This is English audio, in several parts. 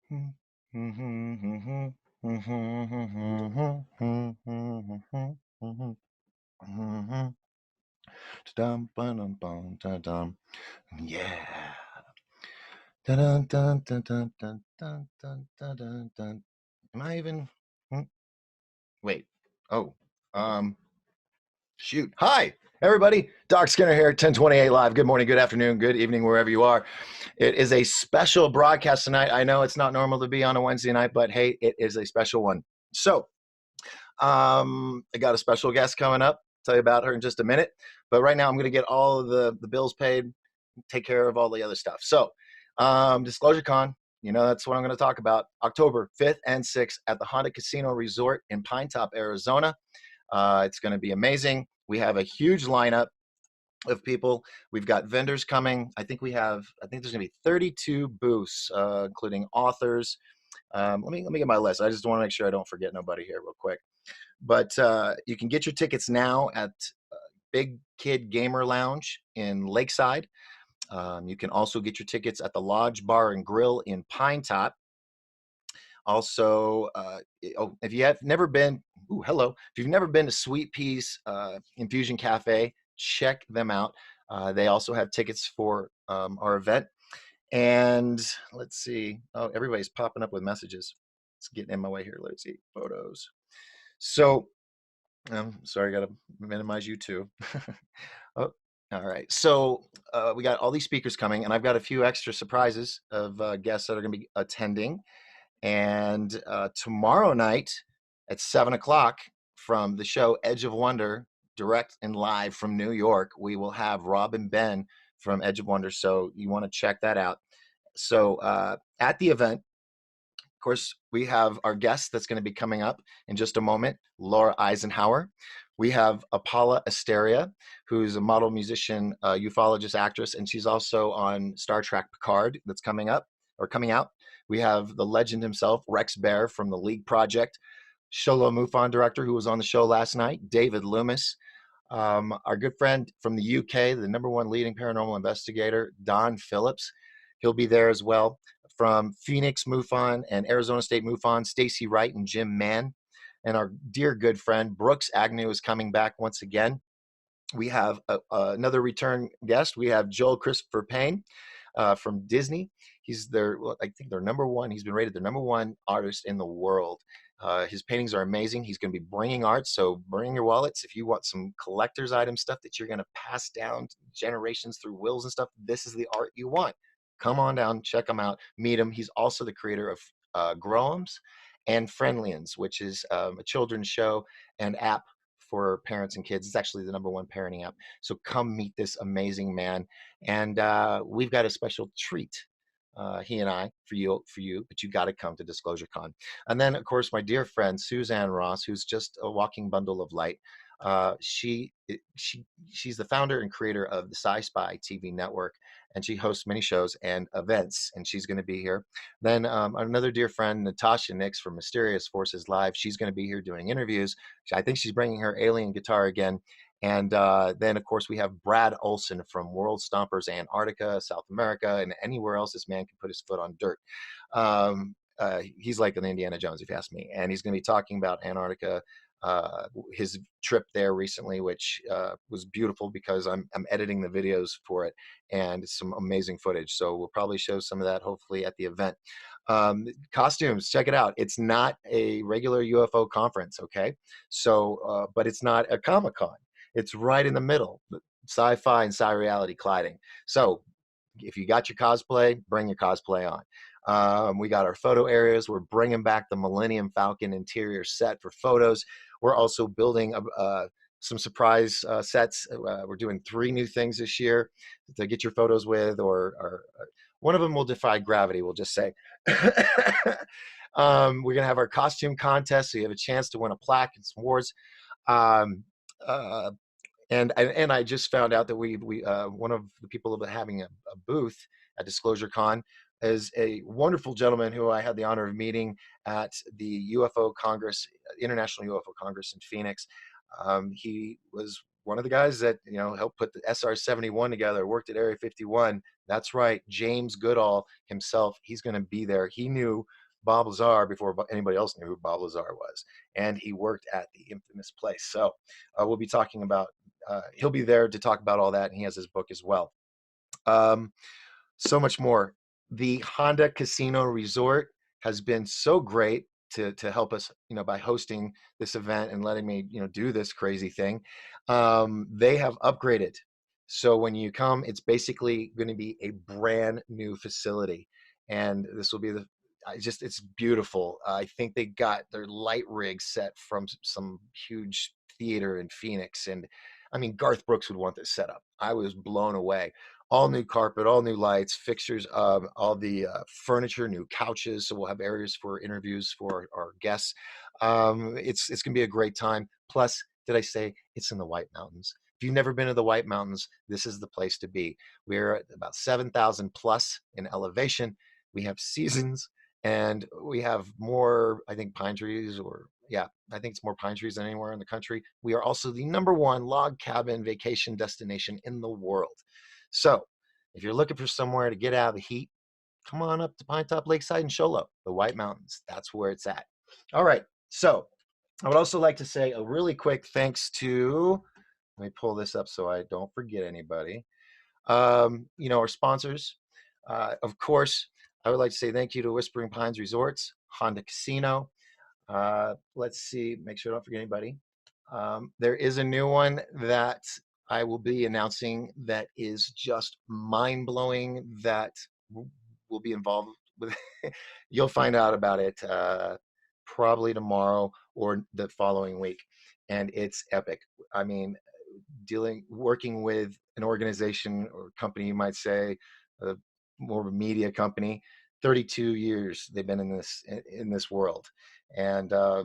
Yeah. Dun, dun, dun, dun, dun, dun, dun, dun, dun, dun. Am I even? Wait. Oh. Um. Shoot. Hi, everybody. Doc Skinner here, 1028 Live. Good morning, good afternoon, good evening, wherever you are. It is a special broadcast tonight. I know it's not normal to be on a Wednesday night, but hey, it is a special one. So, I got a special guest coming up. Tell you about her in just a minute. But right now, I'm going to get all of the bills paid, take care of all the other stuff. So, Disclosure Con, that's what I'm going to talk about. October 5th and 6th at the Hon-Dah Casino Resort in Pinetop, Arizona. It's going to be amazing. We have a huge lineup of people. We've got vendors coming. I think there's going to be 32 booths, including authors. Let me get my list. I just want to make sure I don't forget nobody here real quick. But you can get your tickets now at Big Kid Gamer Lounge in Lakeside. You can also get your tickets at the Lodge Bar and Grill in Pinetop. Also, if you have never been, hello. If you've never been to Sweet Pea's Infusion Cafe, check them out. They also have tickets for our event. And let's see. Oh, everybody's popping up with messages. It's getting in my way here. Let's see. Photos. So, sorry, I got to minimize you too. Oh, all right. So we got all these speakers coming, and I've got a few extra surprises of guests that are going to be attending. And tomorrow night at 7 o'clock from the show Edge of Wonder, direct and live from New York, we will have Rob and Ben from Edge of Wonder. So you want to check that out. So at the event, of course, we have our guest that's going to be coming up in just a moment, Laura Eisenhower. We have Apala Asteria, who's a model, musician, ufologist, actress, and she's also on Star Trek Picard that's coming out. We have the legend himself, Rex Bear from the League Project, Sholo Mufon director, who was on the show last night, David Loomis, our good friend from the UK, the #1 leading paranormal investigator, Don Phillips. He'll be there as well. From Phoenix MUFON and Arizona State MUFON, Stacy Wright and Jim Mann. And our dear good friend, Brooks Agnew, is coming back once again. We have another return guest. We have Joel Christopher Payne from Disney. He's I think they're #1. He's been rated the #1 artist in the world. His paintings are amazing. He's going to be bringing art, so bring your wallets. If you want some collector's item stuff that you're going to pass down generations through wills and stuff, this is the art you want. Come on down, check him out, meet him. He's also the creator of Growums and Friendlians, which is a children's show and app for parents and kids. It's actually the #1 parenting app. So come meet this amazing man. And we've got a special treat, he and I, for you, but you got to come to Disclosure Con. And then, of course, my dear friend, Suzanne Ross, who's just a walking bundle of light. She's the founder and creator of the Sci-Spy TV network, and she hosts many shows and events, and she's going to be here. Then another dear friend, Natasha Nix from Mysterious Forces Live, she's going to be here doing interviews. I think she's bringing her alien guitar again. And then, of course, we have Brad Olson from World Stompers Antarctica, South America, and anywhere else this man can put his foot on dirt. He's like an Indiana Jones, if you ask me. And he's going to be talking about Antarctica, his trip there recently, which was beautiful because I'm editing the videos for it, and it's some amazing footage. So we'll probably show some of that hopefully at the event. Costumes, check it out. It's not a regular UFO conference, okay? So, but it's not a Comic-Con. It's right in the middle, sci-fi and sci-reality colliding. So if you got your cosplay, bring your cosplay on. We got our photo areas. We're bringing back the Millennium Falcon interior set for photos. We're also building some surprise sets. We're doing 3 new things this year to get your photos with, or one of them will defy gravity, we'll just say. We're going to have our costume contest, so you have a chance to win a plaque and some awards. And I just found out that we one of the people that are having a booth at Disclosure Con is a wonderful gentleman who I had the honor of meeting at the UFO Congress, International UFO Congress in Phoenix. He was one of the guys that, you know, helped put the SR-71 together, worked at Area 51. That's right, James Goodall himself. He's going to be there. He knew Bob Lazar before anybody else knew who Bob Lazar was, and he worked at the infamous place. So we'll be talking about. He'll be there to talk about all that, and he has his book as well. So much more. The Hon-Dah Casino Resort has been so great to help us, you know, by hosting this event and letting me, you know, do this crazy thing. They have upgraded. So when you come, it's basically going to be a brand new facility. And this will be it's beautiful. I think they got their light rig set from some huge theater in Phoenix. And I mean, Garth Brooks would want this set up. I was blown away. All new carpet, all new lights, fixtures, all the furniture, new couches. So we'll have areas for interviews for our guests. It's going to be a great time. Plus, did I say it's in the White Mountains? If you've never been to the White Mountains, this is the place to be. We're at about 7,000 plus in elevation. We have seasons, and we have more, I think, pine trees, or yeah, I think it's more pine trees than anywhere in the country. We are also the #1 log cabin vacation destination in the world. So if you're looking for somewhere to get out of the heat, come on up to Pinetop-Lakeside in Show Low, the White Mountains. That's where it's at. All right. So I would also like to say a really quick thanks to, let me pull this up so I don't forget anybody. You know, our sponsors. Of course, I would like to say thank you to Whispering Pines Resorts, Hon-Dah Casino. Let's see, make sure I don't forget anybody. There is a new one that I will be announcing that is just mind-blowing, that will be involved with. You'll find out about it probably tomorrow or the following week, and it's epic. I mean, working with an organization or company, you might say, more of a media company. 32 years they've been in this world, and I'll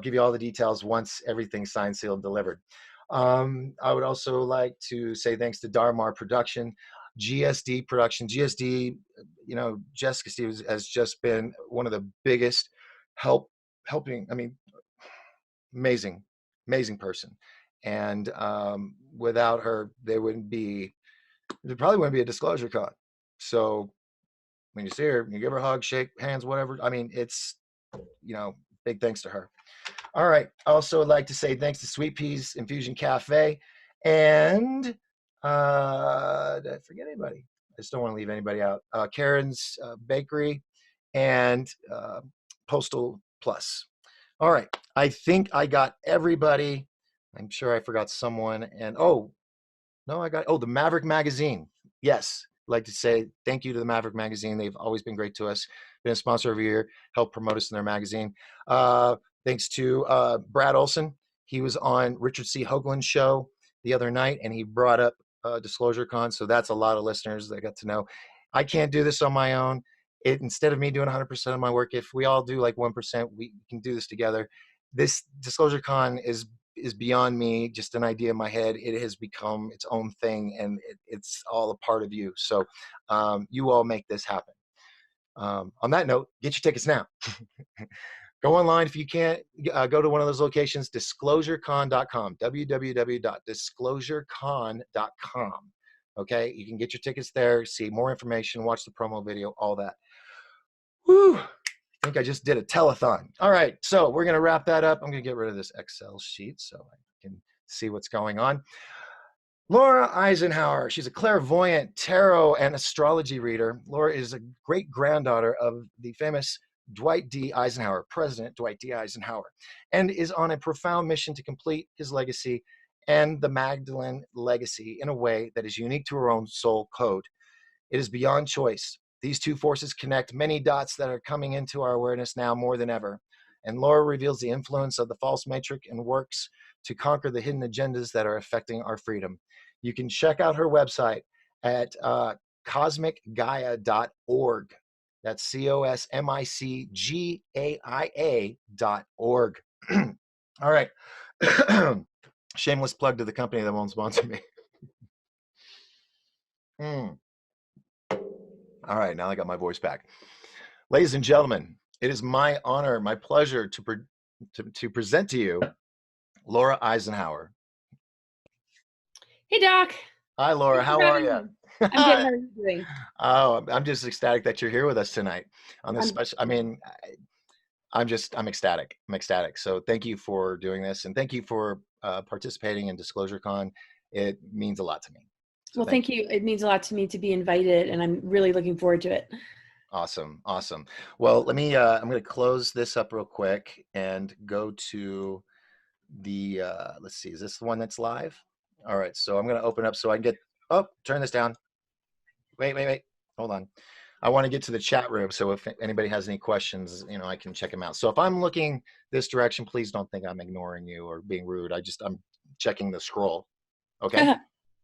give you all the details once everything's signed, sealed, and delivered. I would also like to say thanks to Darmar Production, GSD Production. GSD, you know, Jessica Stevens has just been one of the biggest helping. I mean, amazing person. And without her, there probably wouldn't be a Disclosure Con. So when you see her, you give her a hug, shake hands, whatever. I mean, it's, you know, big thanks to her. All right. I also would like to say thanks to Sweet Peas Infusion Cafe. And did I forget anybody? I just don't want to leave anybody out. Karen's Bakery and Postal Plus. All right. I think I got everybody. I'm sure I forgot someone. And no, the Maverick Magazine. Yes. I'd like to say thank you to the Maverick Magazine. They've always been great to us. Been a sponsor every year, helped promote us in their magazine. Thanks to Brad Olson. He was on Richard C. Hoagland's show the other night, and he brought up Disclosure Con. So that's a lot of listeners that got to know. I can't do this on my own. Instead of me doing 100% of my work, if we all do like 1%, we can do this together. This Disclosure Con is beyond me, just an idea in my head. It has become its own thing, and it's all a part of you. So you all make this happen. On that note, get your tickets now. Go online if you can't. Go to one of those locations, disclosurecon.com, www.disclosurecon.com. Okay, you can get your tickets there, see more information, watch the promo video, all that. Whew. I think I just did a telethon. All right, so we're going to wrap that up. I'm going to get rid of this Excel sheet so I can see what's going on. Laura Eisenhower, she's a clairvoyant, tarot, and astrology reader. Laura is a great-granddaughter of the famous Dwight D. Eisenhower, President Dwight D. Eisenhower, and is on a profound mission to complete his legacy and the Magdalene legacy in a way that is unique to her own soul code. It is beyond choice. These two forces connect many dots that are coming into our awareness now more than ever. And Laura reveals the influence of the false matrix and works to conquer the hidden agendas that are affecting our freedom. You can check out her website at cosmicgaia.org. That's COSMICGAIA.org. All right. Shameless plug to the company that won't sponsor me. All right, now I got my voice back. Ladies and gentlemen, it is my honor, my pleasure to present to you Laura Eisenhower. Hey, Doc. Hi, Laura. Thanks for How are having you? me. I'm good. How are you doing? Oh, I'm just ecstatic that you're here with us tonight on this I'm special. I mean, I'm ecstatic. I'm ecstatic. So thank you for doing this, and thank you for participating in Disclosure Con. It means a lot to me. So well. thank Thank you. It means a lot to me to be invited, and I'm really looking forward to it. you. Awesome, awesome. Well, let me. I'm going to close this up real quick and go to the. Let's see. Is this the one that's live? All right. So I'm going to open up so I can get. Oh, turn this down. Wait. Hold on. I want to get to the chat room. So if anybody has any questions, I can check them out. So if I'm looking this direction, please don't think I'm ignoring you or being rude. I'm checking the scroll. Okay.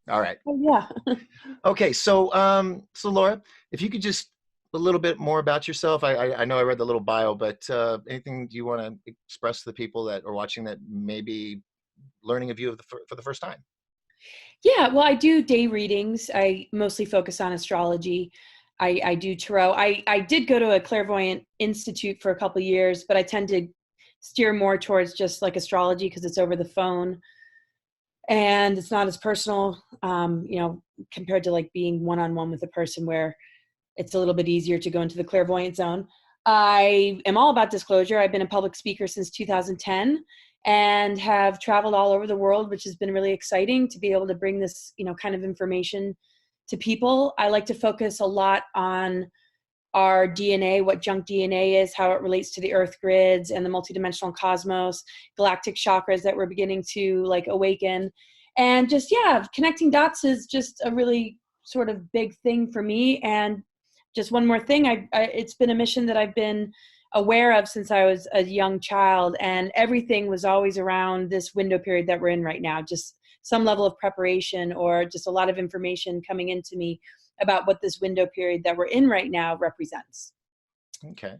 All right. Oh, yeah. Okay. So Laura, if you could just a little bit more about yourself. I know I read the little bio, but anything do you want to express to the people that are watching that may be learning of you for the first time? Yeah. Well, I do day readings. I mostly focus on astrology. I do tarot. I did go to a clairvoyant institute for a couple of years, but I tend to steer more towards just like astrology because it's over the phone and it's not as personal, compared to like being one-on-one with a person where it's a little bit easier to go into the clairvoyant zone. I am all about disclosure. I've been a public speaker since 2010 and have traveled all over the world, which has been really exciting to be able to bring this, kind of information to people. I like to focus a lot on our DNA, what junk DNA is, how it relates to the earth grids and the multidimensional cosmos, galactic chakras that we're beginning to like awaken. And just, yeah, connecting dots is just a really sort of big thing for me. And just one more thing, it's been a mission that I've been aware of since I was a young child, and everything was always around this window period that we're in right now, just some level of preparation or just a lot of information coming into me about what this window period that we're in right now represents. Okay.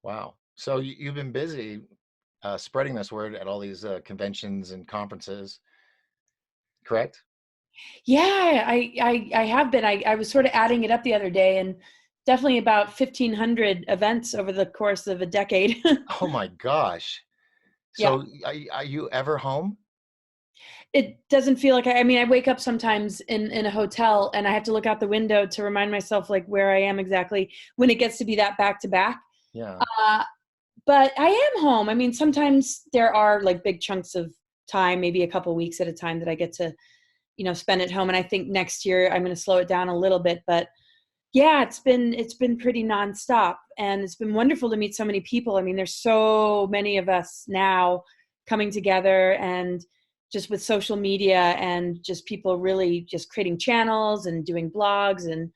Wow. So you've been busy spreading this word at all these conventions and conferences, correct? Yeah, I have been. I was sort of adding it up the other day, and definitely about 1,500 events over the course of a decade. Oh my gosh. Yeah. So are you ever home? It doesn't feel like I mean, I wake up sometimes in a hotel and I have to look out the window to remind myself like where I am exactly when it gets to be that back to back. Yeah. Uh, but I am home. I mean, sometimes there are like big chunks of time, maybe a couple weeks at a time that I get to, spend at home. And I think next year I'm going to slow it down a little bit, but yeah, it's been pretty nonstop, and it's been wonderful to meet so many people. I mean, there's so many of us now coming together, and just with social media and just people really just creating channels and doing blogs and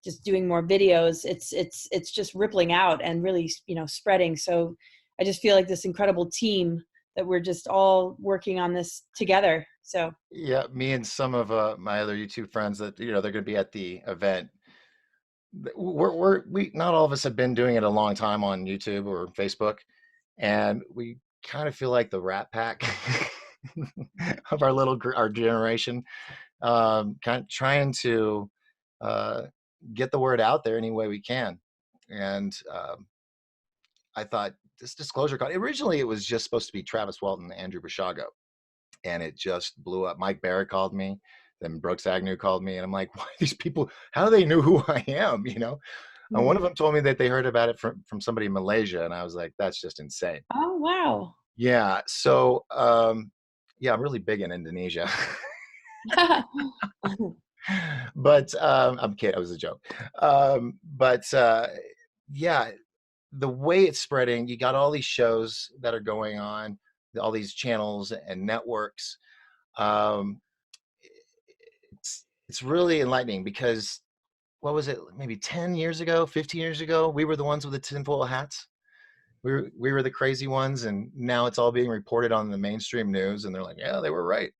just doing more videos. It's just rippling out and really spreading. So I just feel like this incredible team that we're just all working on this together. So Yeah, me and some of my other YouTube friends that they're going to be at the event. We not all of us have been doing it a long time on YouTube or Facebook, and we kind of feel like the Rat Pack of our generation, kind of trying to uh, get the word out there any way we can. And I thought this disclosure call originally it was just supposed to be Travis Walton and Andrew Bashago, and it just blew up. Mike Barrett called me, then Brooks Agnew called me, and I'm like, why these people? How do they know who I am? And one of Mhm. them told me that they heard about it from somebody in Malaysia, and I was like, that's just insane. Oh, wow. Yeah. So yeah, I'm really big in Indonesia. But I'm kidding. It was a joke. But yeah, the way it's spreading, you got all these shows that are going on, all these channels and networks. Um, it's really enlightening because what was it? Maybe 10 years ago, 15 years ago, we were the ones with the tinfoil hats. We were the crazy ones, and now it's all being reported on the mainstream news, and they're like, yeah, they were right.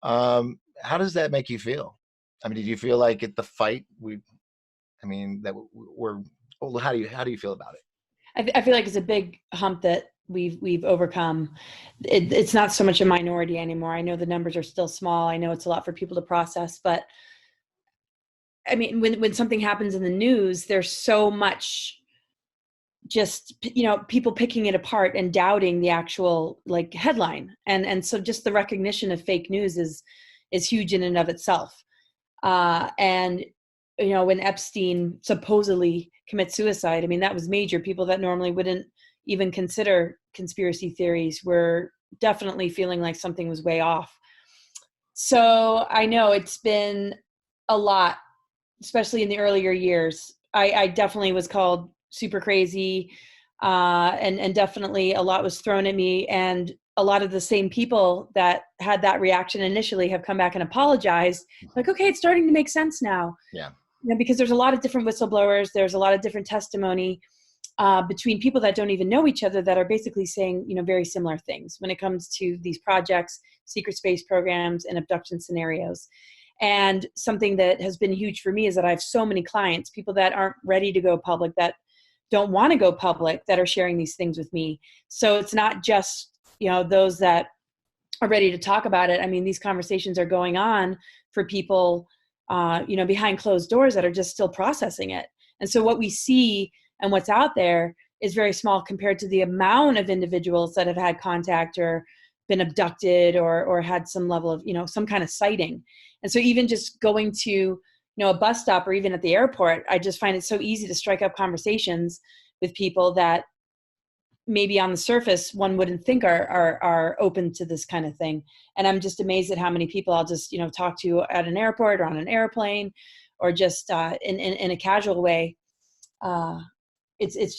How does that make you feel? I mean, did you feel like at the fight I mean, that we're, well, how do you feel about it? I feel like it's a big hump that we've overcome. It's not so much a minority anymore. I know the numbers are still small. I know it's a lot for people to process, but I mean, when something happens in the news, there's so much just people picking it apart and doubting the actual like headline, and so just the recognition of fake news is huge in and of itself. And when Epstein supposedly commits suicide, I mean, that was major. People that normally wouldn't even consider conspiracy theories were definitely feeling like something was way off. So I know it's been a lot, especially in the earlier years. I definitely was called super crazy, and definitely a lot was thrown at me. And a lot of the same people that had that reaction initially have come back and apologized. Like, okay, it's starting to make sense now. Yeah. Because there's a lot of different whistleblowers. There's a lot of different testimony between people that don't even know each other that are basically saying, very similar things when it comes to these projects, secret space programs, and abduction scenarios. And something that has been huge for me is that I have so many clients, people that aren't ready to go public, that don't want to go public, that are sharing these things with me. So it's not just, those that are ready to talk about it. I mean, these conversations are going on for people, behind closed doors that are just still processing it. And so what we see and what's out there is very small compared to the amount of individuals that have had contact or been abducted or had some level of, some kind of sighting. And so even just going to, a bus stop or even at the airport, I just find it so easy to strike up conversations with people that maybe on the surface one wouldn't think are open to this kind of thing. And I'm just amazed at how many people I'll just, talk to at an airport or on an airplane or just in a casual way. It's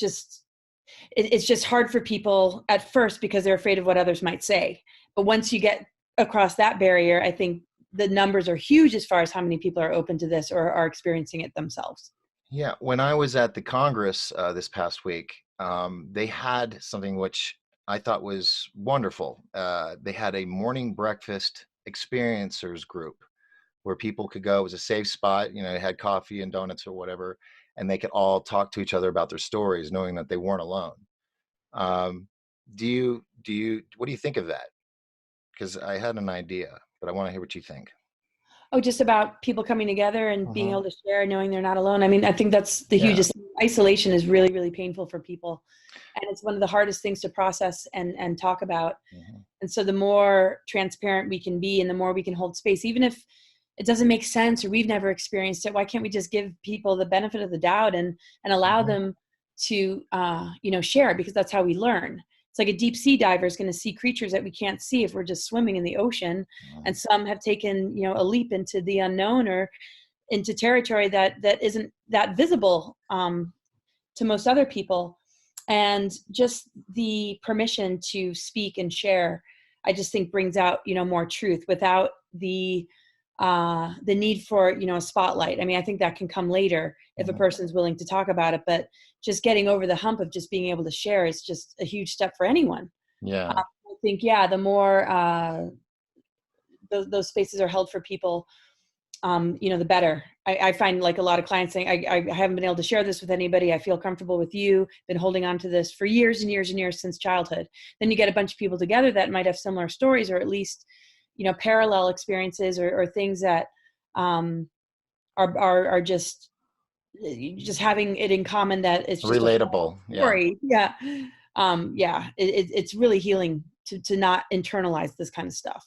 just hard for people at first because they're afraid of what others might say. But once you get across that barrier, I think the numbers are huge as far as how many people are open to this or are experiencing it themselves. Yeah. When I was at the Congress this past week, they had something which I thought was wonderful. They had a morning breakfast experiencers group where people could go. It was a safe spot. They had coffee and donuts or whatever, and they could all talk to each other about their stories, knowing that they weren't alone. Um, what do you think of that? Because I had an idea, but I want to hear what you think. Oh, just about people coming together and being Hmm. able to share, knowing they're not alone. I mean, I think that's the Yeah. hugest. Isolation is really, really painful for people. And it's one of the hardest things to process and talk about. Hmm. And so the more transparent we can be and the more we can hold space, even if it doesn't make sense or we've never experienced it, why can't we just give people the benefit of the doubt and allow Hmm. them to, share, because that's how we learn. It's like a deep sea diver is going to see creatures that we can't see if we're just swimming in the ocean. And some have taken, a leap into the unknown or into territory that isn't that visible to most other people. And just the permission to speak and share, I just think brings out, more truth without the need for, a spotlight. I mean, I think that can come later if a Hmm. person's willing to talk about it, but just getting over the hump of just being able to share is just a huge step for anyone. Yeah. I think, yeah, the more those spaces are held for people, the better. I find like a lot of clients saying, I haven't been able to share this with anybody. I feel comfortable with you, been holding on to this for years and years and years since childhood. Then you get a bunch of people together that might have similar stories or at least, parallel experiences or things that are just having it in common, that it's just a Relatable. Yeah. story. Yeah. Yeah. It's really healing to not internalize this kind of stuff.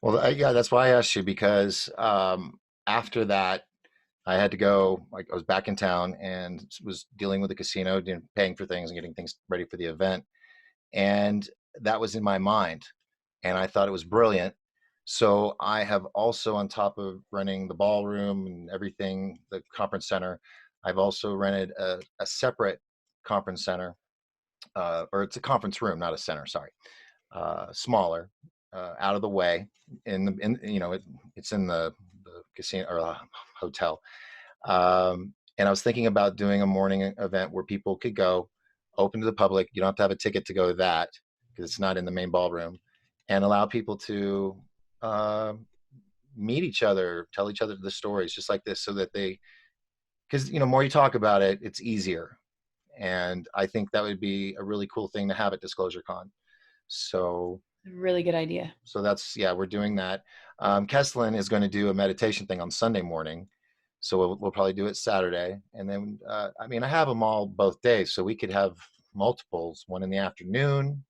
Well, yeah, that's why I asked you because after that, I had to go. Like, I was back in town and was dealing with the casino, paying for things and getting things ready for the event, and that was in my mind, and I thought it was brilliant. So I have also, on top of renting the ballroom and everything, the conference center, I've also rented a separate conference center, or it's a conference room, not a center. Sorry, smaller, out of the way. It's in the casino or hotel. And I was thinking about doing a morning event where people could go, open to the public. You don't have to have a ticket to go to that because it's not in the main ballroom, and allow people to uh, meet each other, tell each other the stories, just like this, so that because more you talk about it, it's easier. And I think that would be a really cool thing to have at Disclosure Con. So Really good idea. that's, yeah, we're doing that. Kesslin is going to do a meditation thing on Sunday morning. So we'll probably do it Saturday. And then, I mean, I have them all both days. So we could have multiples, one in the afternoon,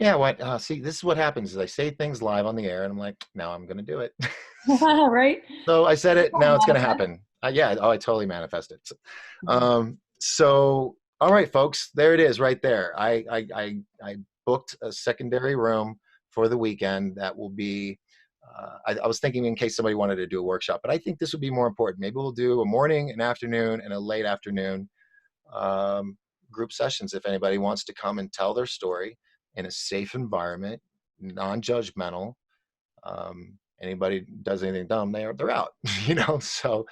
Yeah, what? See, this is what happens is I say things live on the air, and I'm like, now I'm going to do it. Right? So I said it. Now it's going to Manifest. happen. Yeah. Oh, I totally manifested. So, all right, folks, there it is, right there. I booked a secondary room for the weekend. That will be. I was thinking in case somebody wanted to do a workshop, but I think this would be more important. Maybe we'll do a morning, an afternoon, and a late afternoon um, group sessions if anybody wants to come and tell their story in a safe environment, non-judgmental. Anybody does anything dumb, they're out, you know. So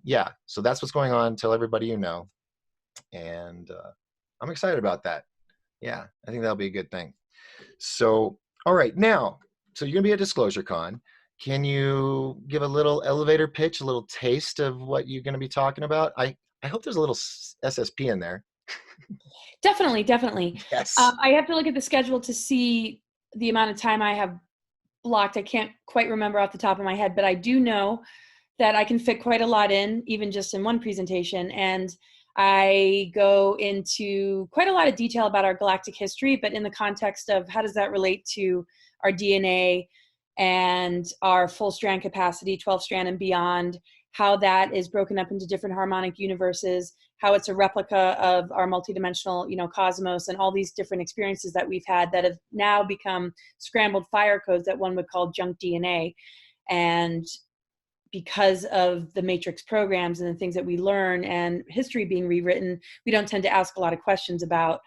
yeah, so that's what's going on. Tell everybody you know, and I'm excited about that. Yeah, I think that'll be a good thing. So all right, now, so you're gonna be at Disclosure Con. Can you give a little elevator pitch, a little taste of what you're going to be talking about? I hope there's a little SSP in there. Definitely, definitely. Yes. I have to look at the schedule to see the amount of time I have blocked. I can't quite remember off the top of my head, but I do know that I can fit quite a lot in, even just in one presentation. And I go into quite a lot of detail about our galactic history, but in the context of how does that relate to our DNA and our full strand capacity, 12 strand and beyond, how that is broken up into different harmonic universes, how it's a replica of our multidimensional, cosmos, and all these different experiences that we've had that have now become scrambled fire codes that one would call junk DNA. And because of the matrix programs and the things that we learn and history being rewritten, we don't tend to ask a lot of questions about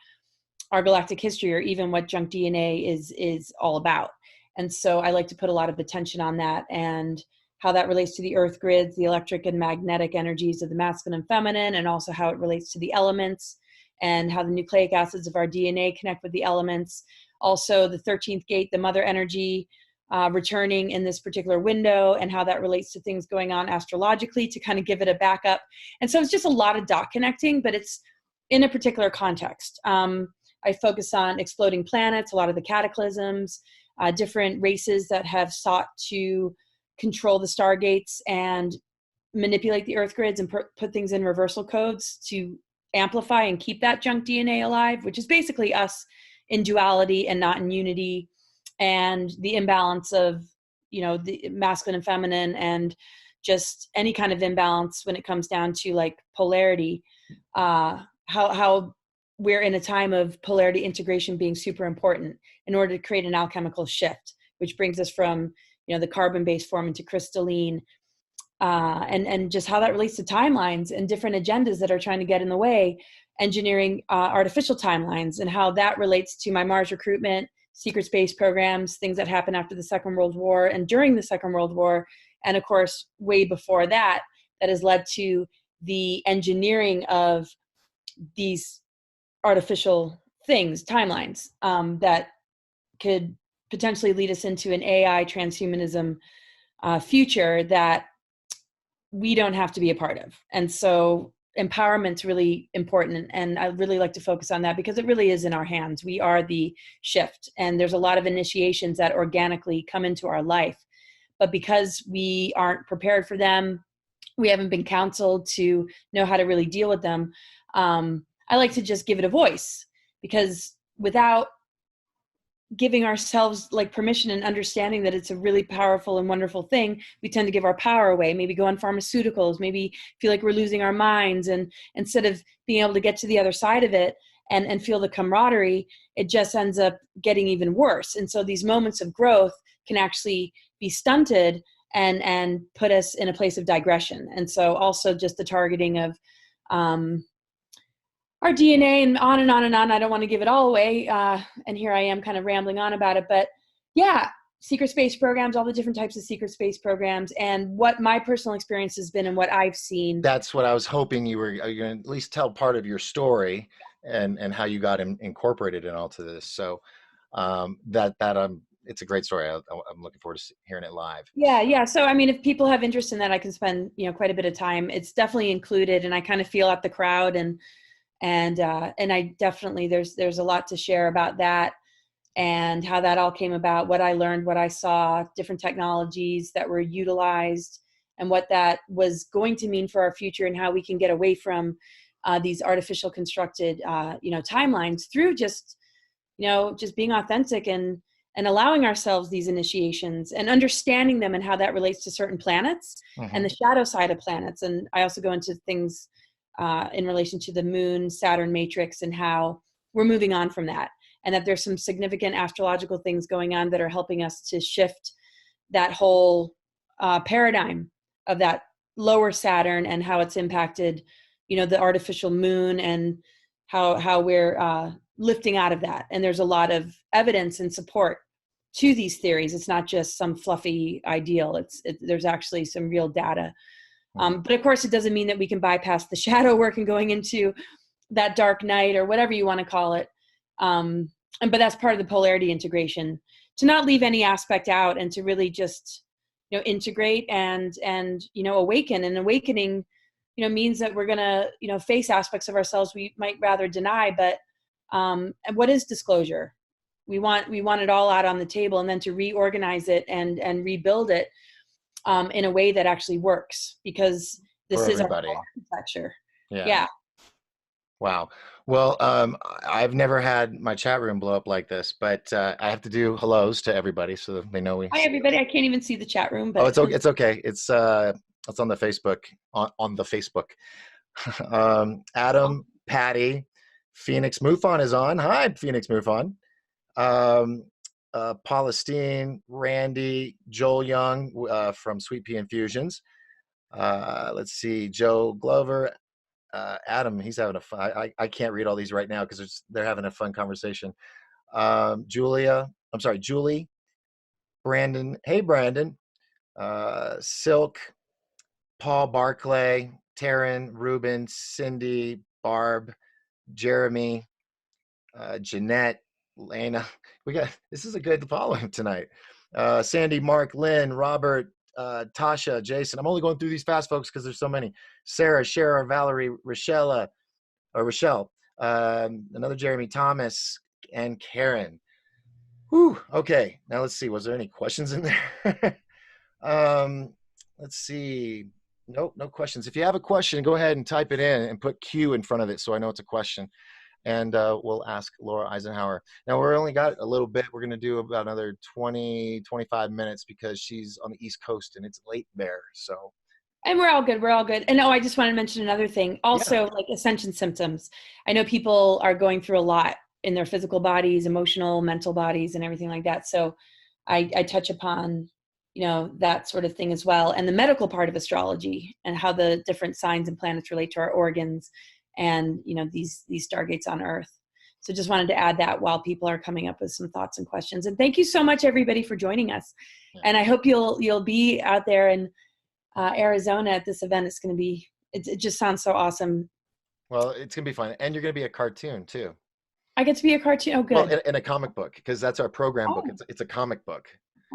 our galactic history or even what junk DNA is all about. And so I like to put a lot of attention on that and how that relates to the earth grids, the electric and magnetic energies of the masculine and feminine, and also how it relates to the elements and how the nucleic acids of our DNA connect with the elements. Also the 13th gate, the mother energy, returning in this particular window, and how that relates to things going on astrologically to kind of give it a backup. And so it's just a lot of dot connecting, but it's in a particular context. I focus on exploding planets, a lot of the cataclysms, different races that have sought to control the stargates and manipulate the earth grids and put things in reversal codes to amplify and keep that junk DNA alive, which is basically us in duality and not in unity, and the imbalance of, the masculine and feminine, and just any kind of imbalance when it comes down to like polarity, how we're in a time of polarity integration being super important in order to create an alchemical shift, which brings us from, the carbon-based form into crystalline, and just how that relates to timelines and different agendas that are trying to get in the way, engineering artificial timelines, and how that relates to my Mars recruitment, secret space programs, things that happened after the Second World War and during the Second World War, and of course, way before that, that has led to the engineering of these artificial things, timelines, that could potentially lead us into an AI transhumanism future that we don't have to be a part of. And so empowerment's really important, and I really like to focus on that because it really is in our hands. We are the shift, and there's a lot of initiations that organically come into our life, but because we aren't prepared for them, we haven't been counseled to know how to really deal with them. I like to just give it a voice, because without giving ourselves like permission and understanding that it's a really powerful and wonderful thing, we tend to give our power away, maybe go on pharmaceuticals, maybe feel like we're losing our minds, and instead of being able to get to the other side of it and feel the camaraderie, it just ends up getting even worse. And so these moments of growth can actually be stunted and put us in a place of digression. And so also just the targeting of our DNA and on and on and on. I don't want to give it all away. And here I am kind of rambling on about it, but yeah, secret space programs, all the different types of secret space programs, and what my personal experience has been and what I've seen. That's what I was hoping you were going to at least tell part of your story and how you got incorporated in all to this. So it's a great story. I'm looking forward to hearing it live. Yeah. So, I mean, if people have interest in that, I can spend, quite a bit of time. It's definitely included, and I kind of feel out the crowd, and I definitely, there's a lot to share about that and how that all came about, what I learned, what I saw, different technologies that were utilized, and what that was going to mean for our future, and how we can get away from these artificial constructed, timelines through just just being authentic and allowing ourselves these initiations and understanding them and how that relates to certain planets and the shadow side of planets. And I also go into things in relation to the moon, Saturn matrix, and how we're moving on from that. And that there's some significant astrological things going on that are helping us to shift that whole paradigm of that lower Saturn and how it's impacted, the artificial moon, and how we're lifting out of that. And there's a lot of evidence and support to these theories. It's not just some fluffy ideal. There's actually some real data. But of course, it doesn't mean that we can bypass the shadow work and going into that dark night or whatever you want to call it. But that's part of the polarity integration, to not leave any aspect out and to really just, integrate and awaken. And awakening, means that we're going to, face aspects of ourselves we might rather deny. But and what is disclosure? We want it all out on the table, and then to reorganize it and rebuild it in a way that actually works, because this is our architecture. Yeah. Wow. Well, I've never had my chat room blow up like this, but I have to do hellos to everybody so that they know we. Hi, everybody. I can't even see the chat room. But oh, it's okay. It's okay. It's on the Facebook. On the Facebook. Adam, Patty, Phoenix Mufon is on. Hi, Phoenix Mufon. Paula Steen, Randy, Joel Young from Sweet Pea Infusions. Let's see, Joe Glover. Adam, he's having a fun. I can't read all these right now because they're having a fun conversation. Julie, Brandon. Hey, Brandon. Silk, Paul Barclay, Taryn, Ruben, Cindy, Barb, Jeremy, Jeanette, Lena. This is a good following tonight. Sandy, Mark, Lynn, Robert, Tasha, Jason. I'm only going through these fast, folks, because there's so many. Sarah, Shara, Valerie, Rochelle, another Jeremy, Thomas, and Karen. Whew. Okay, now let's see. Was there any questions in there? Let's see. Nope, no questions. If you have a question, go ahead and type it in and put Q in front of it so I know it's a question. And we'll ask Laura Eisenhower. Now, we're only got a little bit. We're going to do about another 20, 25 minutes because she's on the East Coast and it's late there. So. And we're all good. We're all good. And I just want to mention another thing. Also, like ascension symptoms. I know people are going through a lot in their physical bodies, emotional, mental bodies, and everything like that. So I touch upon, that sort of thing as well. And the medical part of astrology and how the different signs and planets relate to our organs and, these stargates on Earth. So just wanted to add that while people are coming up with some thoughts and questions. And thank you so much, everybody, for joining us. Yeah. And I hope you'll be out there in Arizona at this event. It's going to be, it just sounds so awesome. Well, it's going to be fun. And you're going to be a cartoon too. I get to be a cartoon. Oh, good. Well, in a comic book, because that's our program book. It's a comic book.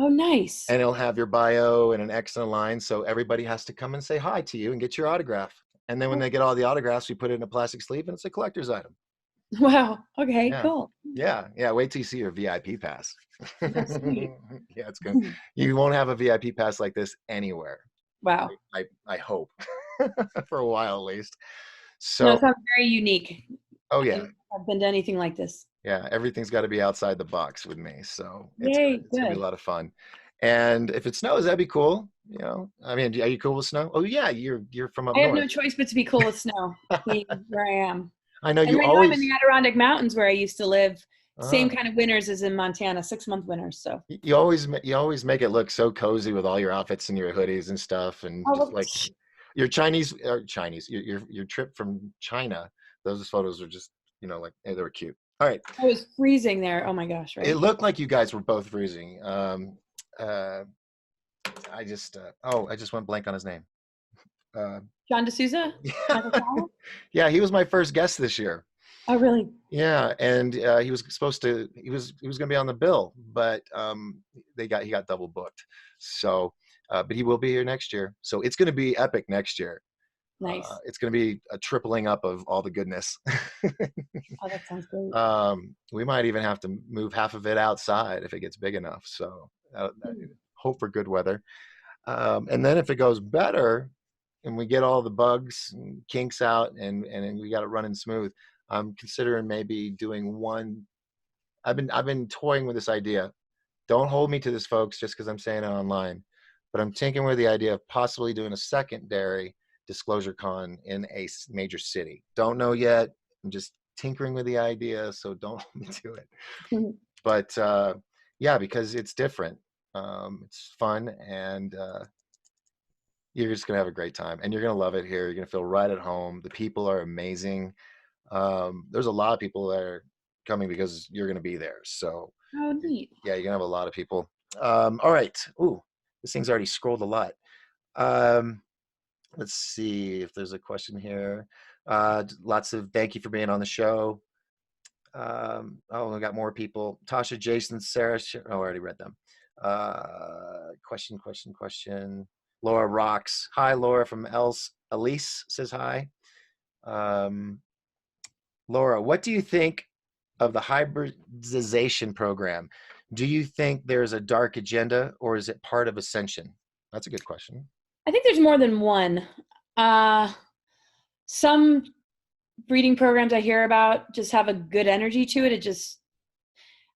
Oh, nice. And it'll have your bio and an X and a line. So everybody has to come and say hi to you and get your autograph. And then when they get all the autographs, we put it in a plastic sleeve and it's a collector's item. Wow. Okay, cool. Yeah. Wait till you see your VIP pass. That's sweet. Yeah, it's good. You won't have a VIP pass like this anywhere. Wow. I hope for a while at least. So no, it sounds very unique. Oh yeah. I've been to anything like this. Yeah, everything's got to be outside the box with me. So it's good. Gonna be a lot of fun. And if it snows, that'd be cool. I mean, are you cool with snow? Oh yeah, you're from up north. I have no choice but to be cool with snow. Where I am. I know. And you right always. now I'm in the Adirondack Mountains where I used to live. Same kind of winters as in Montana, 6-month winters. So you always make it look so cozy with all your outfits and your hoodies and stuff, and just like your your trip from China. Those photos are just like they were cute. All right. I was freezing there. Oh my gosh! Right. It looked like you guys were both freezing. I just went blank on his name. John D'Souza? Yeah, he was my first guest this year. Oh, really? Yeah, and he was going to be on the bill, but he got double booked. So, but he will be here next year. So it's going to be epic next year. Nice. It's going to be a tripling up of all the goodness. Oh, that sounds great. We might even have to move half of it outside if it gets big enough. So hope for good weather. And then if it goes better and we get all the bugs and kinks out and we got it running smooth, I'm considering maybe doing one I've been toying with this idea. Don't hold me to this, folks, just because I'm saying it online. But I'm tinkering with the idea of possibly doing a secondary disclosure con in a major city. Don't know yet. I'm just tinkering with the idea, so don't hold me to it. But yeah, because it's different. It's fun, and you're just gonna have a great time, and you're gonna love it here. You're gonna feel right at home. The people are amazing. There's a lot of people that are coming because you're gonna be there. So Oh, neat. yeah, you're gonna have a lot of people. All right. Ooh, this thing's already scrolled a lot. Um, let's see if there's a question here. Lots of thank you for being on the show. Oh, we got more people. Tasha, Jason, Sarah. Oh, I already read them. Question. Laura rocks. Hi, Laura from Els. Elise says hi. Um, Laura, what do you think of the hybridization program? Do you think there's a dark agenda, or is it part of Ascension? That's a good question. I think there's more than one. Some breeding programs I hear about just have a good energy to it.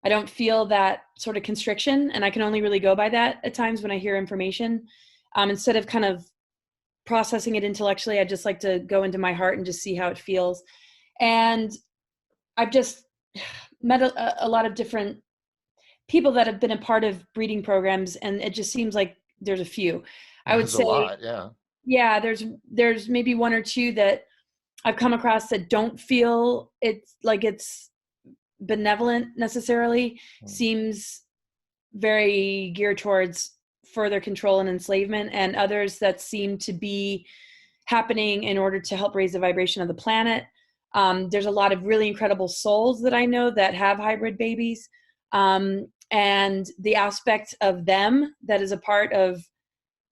I don't feel that sort of constriction, and I can only really go by that at times when I hear information. Instead of kind of processing it intellectually, I just like to go into my heart and just see how it feels. And I've just met a lot of different people that have been a part of breeding programs, and it just seems like there's a few. I would There's say a lot, yeah. Yeah, there's maybe one or two that I've come across that don't feel it's benevolent necessarily. Seems very geared towards further control and enslavement, and others that seem to be happening in order to help raise the vibration of the planet. There's a lot of really incredible souls that I know that have hybrid babies. And the aspect of them that is a part of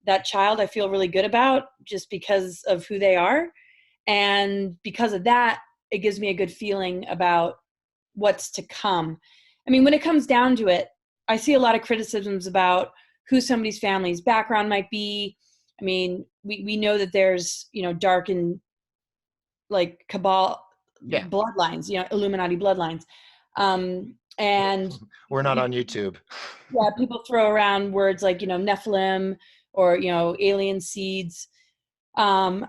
that child, I feel really good about just because of who they are. And because of that, it gives me a good feeling about what's to come. I mean, when it comes down to it, I see a lot of criticisms about who somebody's family's background might be. I mean, we know that there's, dark and like cabal bloodlines, Illuminati bloodlines. And we're not on YouTube. Yeah, people throw around words like, Nephilim or, alien seeds. And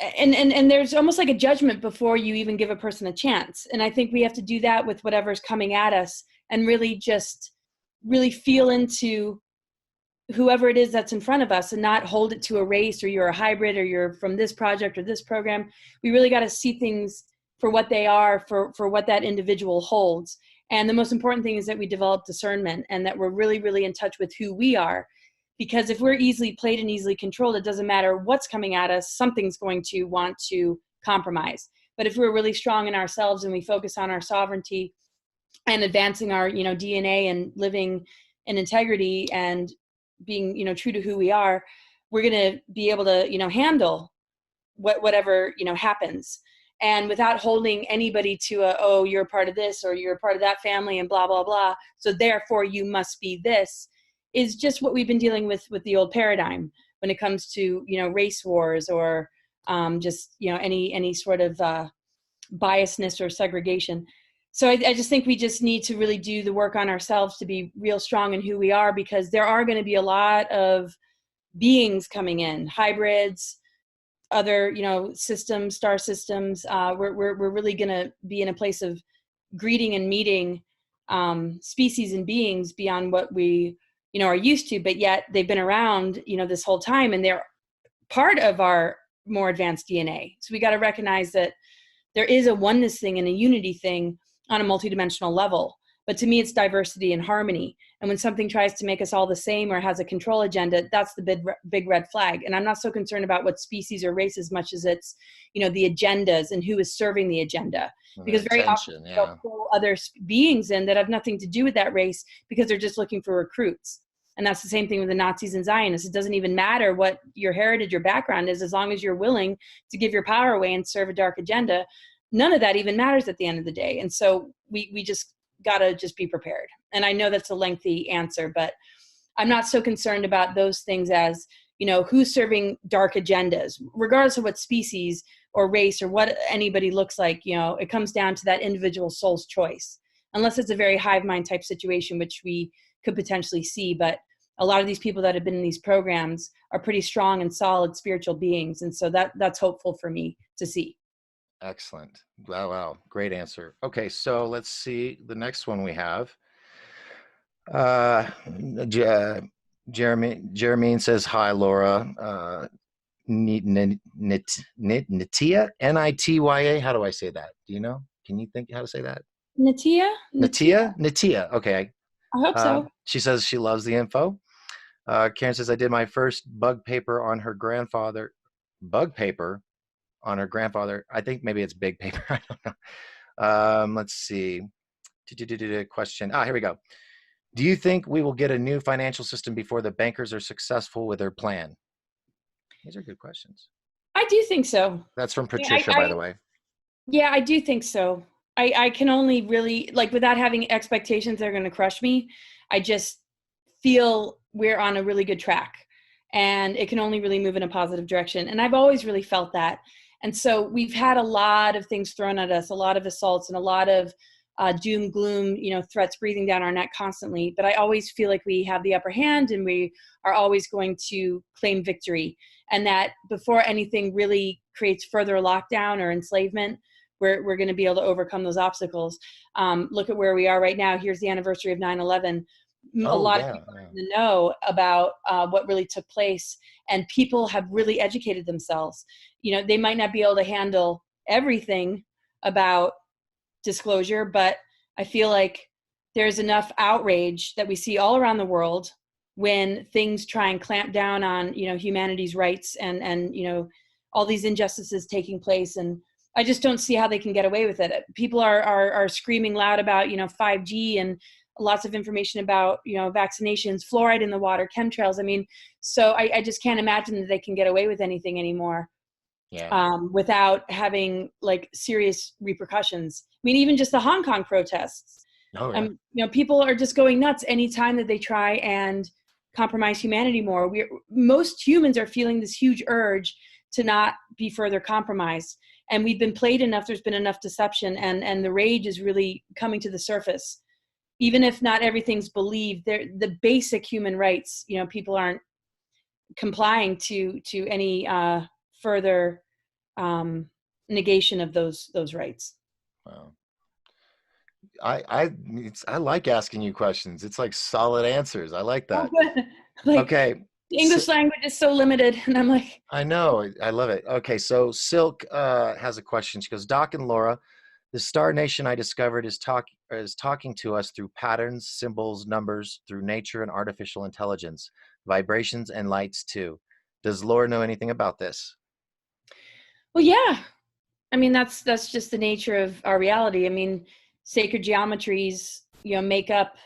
there's almost like a judgment before you even give a person a chance. And I think we have to do that with whatever's coming at us and really feel into whoever it is that's in front of us and not hold it to a race or you're a hybrid or you're from this project or this program. We really got to see things for what they are, for what that individual holds. And the most important thing is that we develop discernment and that we're really, really in touch with who we are. Because if we're easily played and easily controlled, it doesn't matter what's coming at us, something's going to want to compromise. But if we're really strong in ourselves and we focus on our sovereignty and advancing our, DNA and living in integrity and being, true to who we are, we're going to be able to, handle whatever, happens. And without holding anybody to oh, you're a part of this or you're a part of that family and blah, blah, blah. So therefore you must be this, is just what we've been dealing with the old paradigm when it comes to, race wars or just, any sort of biasness or segregation. So I just think we just need to really do the work on ourselves to be real strong in who we are, because there are going to be a lot of beings coming in, hybrids, other, systems, star systems. We're really going to be in a place of greeting and meeting species and beings beyond what we, are used to, but yet they've been around, this whole time, and they're part of our more advanced DNA. So we got to recognize that there is a oneness thing and a unity thing on a multidimensional level. But to me, it's diversity and harmony. And when something tries to make us all the same or has a control agenda, that's the big red flag. And I'm not so concerned about what species or race as much as it's, the agendas and who is serving the agenda. Because very often they'll pull other beings in that have nothing to do with that race because they're just looking for recruits. And that's the same thing with the Nazis and Zionists. It doesn't even matter what your heritage or background is, as long as you're willing to give your power away and serve a dark agenda. None of that even matters at the end of the day. And so we just got to just be prepared. And I know that's a lengthy answer, but I'm not so concerned about those things as, who's serving dark agendas, regardless of what species or race or what anybody looks like. It comes down to that individual soul's choice. unless it's a very hive mind type situation, which we could potentially see. But a lot of these people that have been in these programs are pretty strong and solid spiritual beings. And so that's hopeful for me to see. Excellent. Wow, wow. Great answer. Okay, so let's see the next one we have. Uh, Jeremy says, hi, Laura. Nitya, Nitya. How do I say that? Do you know? Can you think how to say that? Natia? Nitya. Okay. I hope so. She says she loves the info. Karen says, I did my first bug paper on her grandfather. Bug paper on her grandfather. I think maybe it's big paper. I don't know. Let's see. Question. Here we go. Do you think we will get a new financial system before the bankers are successful with their plan? These are good questions. I do think so. That's from Patricia, by the way. Yeah, I do think so. I can only really, like, without having expectations that are going to crush me, I just feel we're on a really good track, and it can only really move in a positive direction. And I've always really felt that. And so we've had a lot of things thrown at us, a lot of assaults and a lot of doom, gloom, threats breathing down our neck constantly. But I always feel like we have the upper hand and we are always going to claim victory. And that before anything really creates further lockdown or enslavement, we're going to be able to overcome those obstacles. Look at where we are right now. Here's the anniversary of 9/11. A lot of people know about what really took place, and people have really educated themselves. They might not be able to handle everything about disclosure, but I feel like there's enough outrage that we see all around the world when things try and clamp down on humanity's rights and all these injustices taking place. And I just don't see how they can get away with it. People are screaming loud about 5G and lots of information about vaccinations, fluoride in the water, chemtrails. I mean, so I just can't imagine that they can get away with anything anymore. Yeah. Without having like serious repercussions. I mean, even just the Hong Kong protests. Oh, yeah. People are just going nuts anytime that they try and compromise humanity more. Most humans are feeling this huge urge to not be further compromised. And we've been played enough, there's been enough deception, and the rage is really coming to the surface. Even if not everything's believed, the basic human rights, people aren't complying to any further negation of those rights. Wow. I like asking you questions. It's like solid answers. I like that. Okay. The English language is so limited, and I'm like, I know. I love it. Okay, so Silk has a question. She goes, Doc and Laura, the star nation I discovered is talking to us through patterns, symbols, numbers, through nature and artificial intelligence, vibrations and lights too. Does Laura know anything about this? Well, yeah. I mean, that's just the nature of our reality. I mean, sacred geometries, make up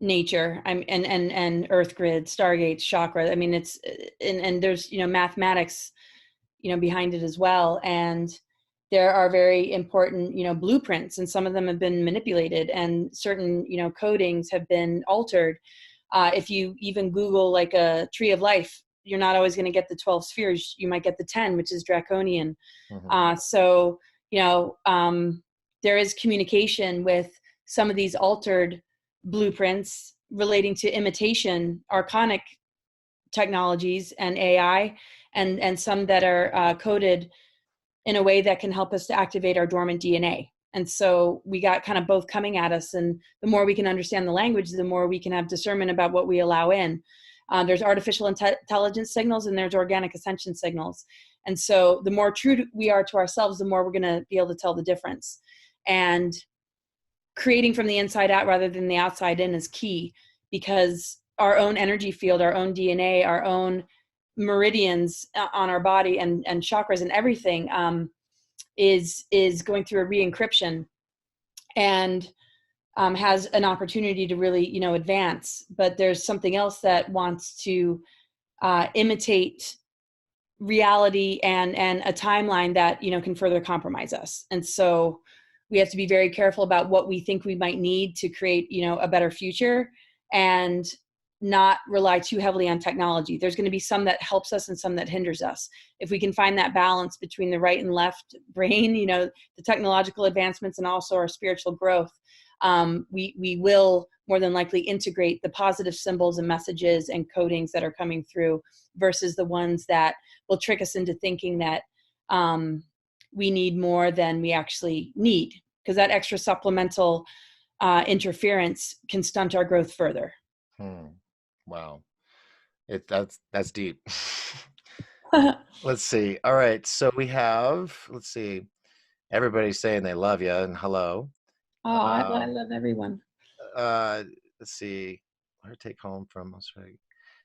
nature. And earth grid, stargates, chakra. I mean, it's and there's mathematics, behind it as well. And there are very important, blueprints, and some of them have been manipulated, and certain, codings have been altered. If you even Google like a tree of life, you're not always going to get the 12 spheres. You might get the 10, which is draconian. Mm-hmm. So, there is communication with some of these altered blueprints relating to imitation, archonic technologies and AI, and some that are coded in a way that can help us to activate our dormant DNA. And so we got kind of both coming at us. And the more we can understand the language, the more we can have discernment about what we allow in. There's artificial intelligence signals, and there's organic ascension signals. And so the more true we are to ourselves, the more we're going to be able to tell the difference. And creating from the inside out rather than the outside in is key, because our own energy field, our own DNA, our own meridians on our body and chakras and everything is going through a re-encryption, and has an opportunity to really, advance. But there's something else that wants to imitate reality and a timeline that, can further compromise us. And so we have to be very careful about what we think we might need to create, a better future, and not rely too heavily on technology. There's going to be some that helps us and some that hinders us. If we can find that balance between the right and left brain, the technological advancements and also our spiritual growth, we will more than likely integrate the positive symbols and messages and codings that are coming through versus the ones that will trick us into thinking that we need more than we actually need, because that extra supplemental interference can stunt our growth further. Wow. That's deep. Let's see. All right. So we have, let's see, everybody's saying they love you and hello. Oh, I Um, love everyone. uh, let's see. Where take home from Australia?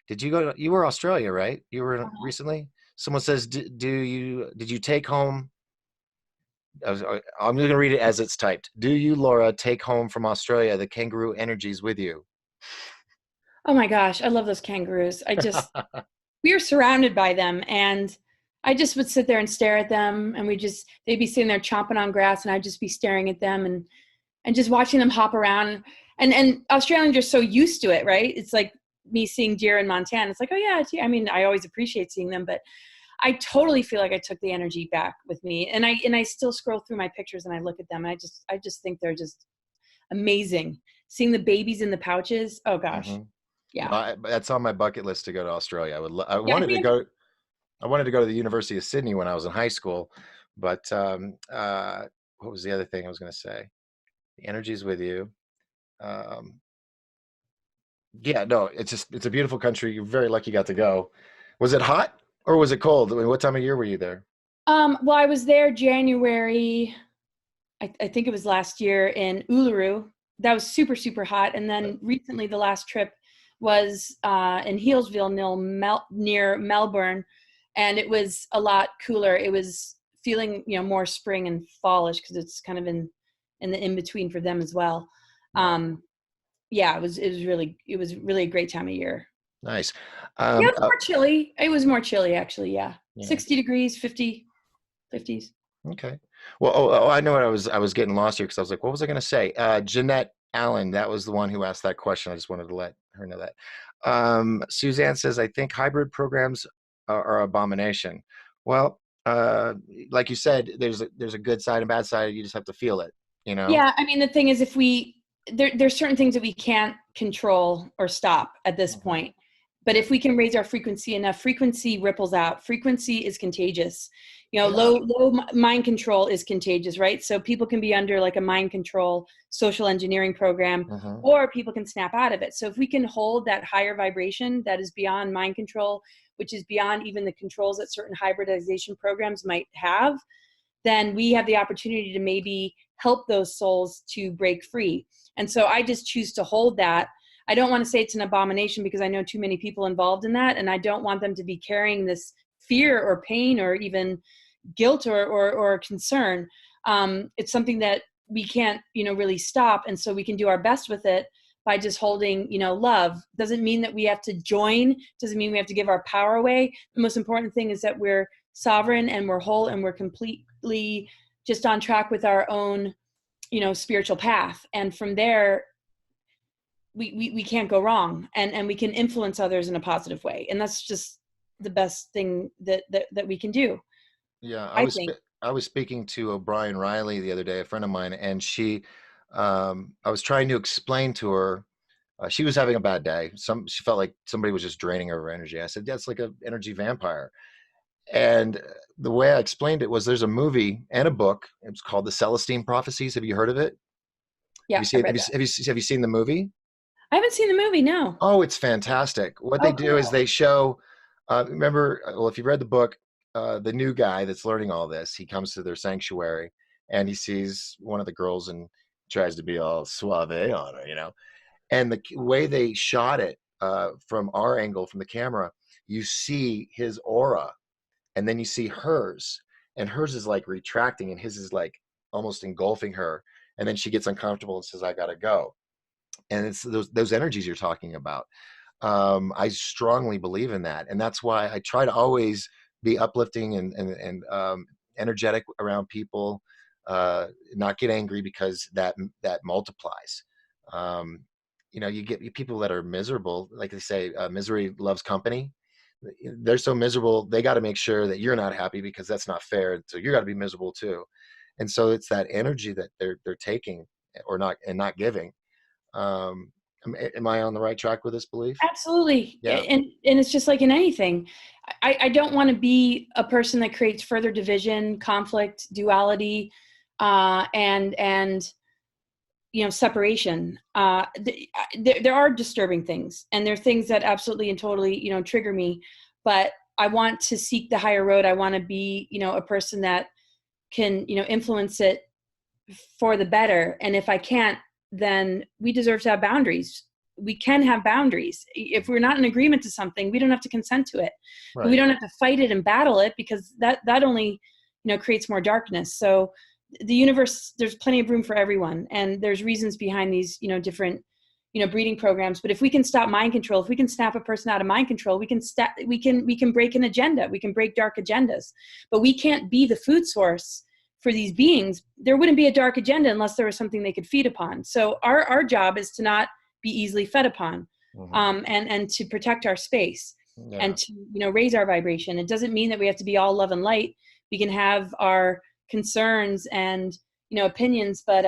Did you go to, you were Australia, right? You were recently? Someone says, did you take home? I'm going to read it as it's typed. Do you, Laura, take home from Australia the kangaroo energies with you? Oh my gosh, I love those kangaroos. We were surrounded by them, and I just would sit there and stare at them, and they'd be sitting there chomping on grass, and I'd just be staring at them and just watching them hop around. And Australians are so used to it, right? It's like me seeing deer in Montana. It's like, oh yeah, I mean, I always appreciate seeing them, but I totally feel like I took the energy back with me. And I still scroll through my pictures and I look at them, and I just think they're just amazing. Seeing the babies in the pouches, oh gosh. Mm-hmm. Yeah. Well, that's on my bucket list to go to Australia. I Yeah, wanted to go. I wanted to go to the University of Sydney when I was in high school, but what was the other thing I was going to say? The energy's with you. Um, yeah, no, it's a beautiful country. You're very lucky you got to go. Was it hot or was it cold? I mean, what time of year were you there? Well, I was there January, I think it was last year in Uluru. That was super, super hot. And then recently, the last trip was in Healesville, near Melbourne, and it was a lot cooler. It was feeling, more spring and fallish because it's kind of in the in between for them as well. Yeah, it was really a great time of year. Nice. Yeah, it was more chilly. It was more chilly actually. Yeah, Yeah. 60 degrees, 50s. Okay. Well, I know what I was getting lost here because I was like, what was I going to say? Jeanette Allen, that was the one who asked that question. I just wanted to let her know that. Suzanne says, I think hybrid programs are abomination. Well, like you said, there's a good side and bad side. You just have to feel it, you know? Yeah, I mean, the thing is, if there's certain things that we can't control or stop at this point. But if we can raise our frequency enough, frequency ripples out. Frequency is contagious. Yeah. Low mind control is contagious, right? So people can be under like a mind control social engineering program, or people can snap out of it. So if we can hold that higher vibration that is beyond mind control, which is beyond even the controls that certain hybridization programs might have, then we have the opportunity to maybe help those souls to break free. And so I just choose to hold that. I don't want to say it's an abomination because I know too many people involved in that, and I don't want them to be carrying this fear or pain or even guilt or concern. It's something that we can't, really stop, and so we can do our best with it by just holding, love. Doesn't mean that we have to join. Doesn't mean we have to give our power away. The most important thing is that we're sovereign and we're whole and we're completely just on track with our own, spiritual path. And from there, we can't go wrong, and we can influence others in a positive way. And that's just the best thing that we can do. Yeah, I think. I was speaking to O'Brien Riley the other day, a friend of mine, and I was trying to explain to her, she was having a bad day. She felt like somebody was just draining her energy. I said, that's like an energy vampire. And the way I explained it was, there's a movie and a book. It's called The Celestine Prophecies. Have you heard of it? Yeah, Have you I seen, read that. have you seen the movie? I haven't seen the movie. No. Oh, it's fantastic. What they do is Cool. they show, remember, well, if you read the book, the new guy that's learning all this, he comes to their sanctuary and he sees one of the girls and tries to be all suave on her, And the way they shot it, from our angle, from the camera, you see his aura and then you see hers, and hers is like retracting and his is like almost engulfing her. And then she gets uncomfortable and says, I gotta go. And it's those energies you're talking about. I strongly believe in that, and that's why I try to always be uplifting and energetic around people. Not get angry, because that multiplies. You get people that are miserable, like they say, misery loves company. They're so miserable, they got to make sure that you're not happy, because that's not fair. So you got to be miserable too. And so it's that energy that they're taking, or not, and not giving. Am I on the right track with this belief? Absolutely. Yeah. And it's just like in anything. I don't want to be a person that creates further division, conflict, duality, and separation. There are disturbing things, and there are things that absolutely and totally trigger me. But I want to seek the higher road. I want to be a person that can influence it for the better. And if I can't, then we deserve to have boundaries. We can have boundaries. If we're not in agreement to something, we don't have to consent to it. But we Right. don't have to fight it and battle it, because that only creates more darkness. So the universe, there's plenty of room for everyone, and there's reasons behind these different breeding programs. But if we can stop mind control, if we can snap a person out of mind control, we can break an agenda, we can break dark agendas. But we can't be the food source for these beings. There wouldn't be a dark agenda unless there was something they could feed upon. So our job is to not be easily fed upon, and to protect our space, and to raise our vibration. It doesn't mean that we have to be all love and light. We can have our concerns and opinions, but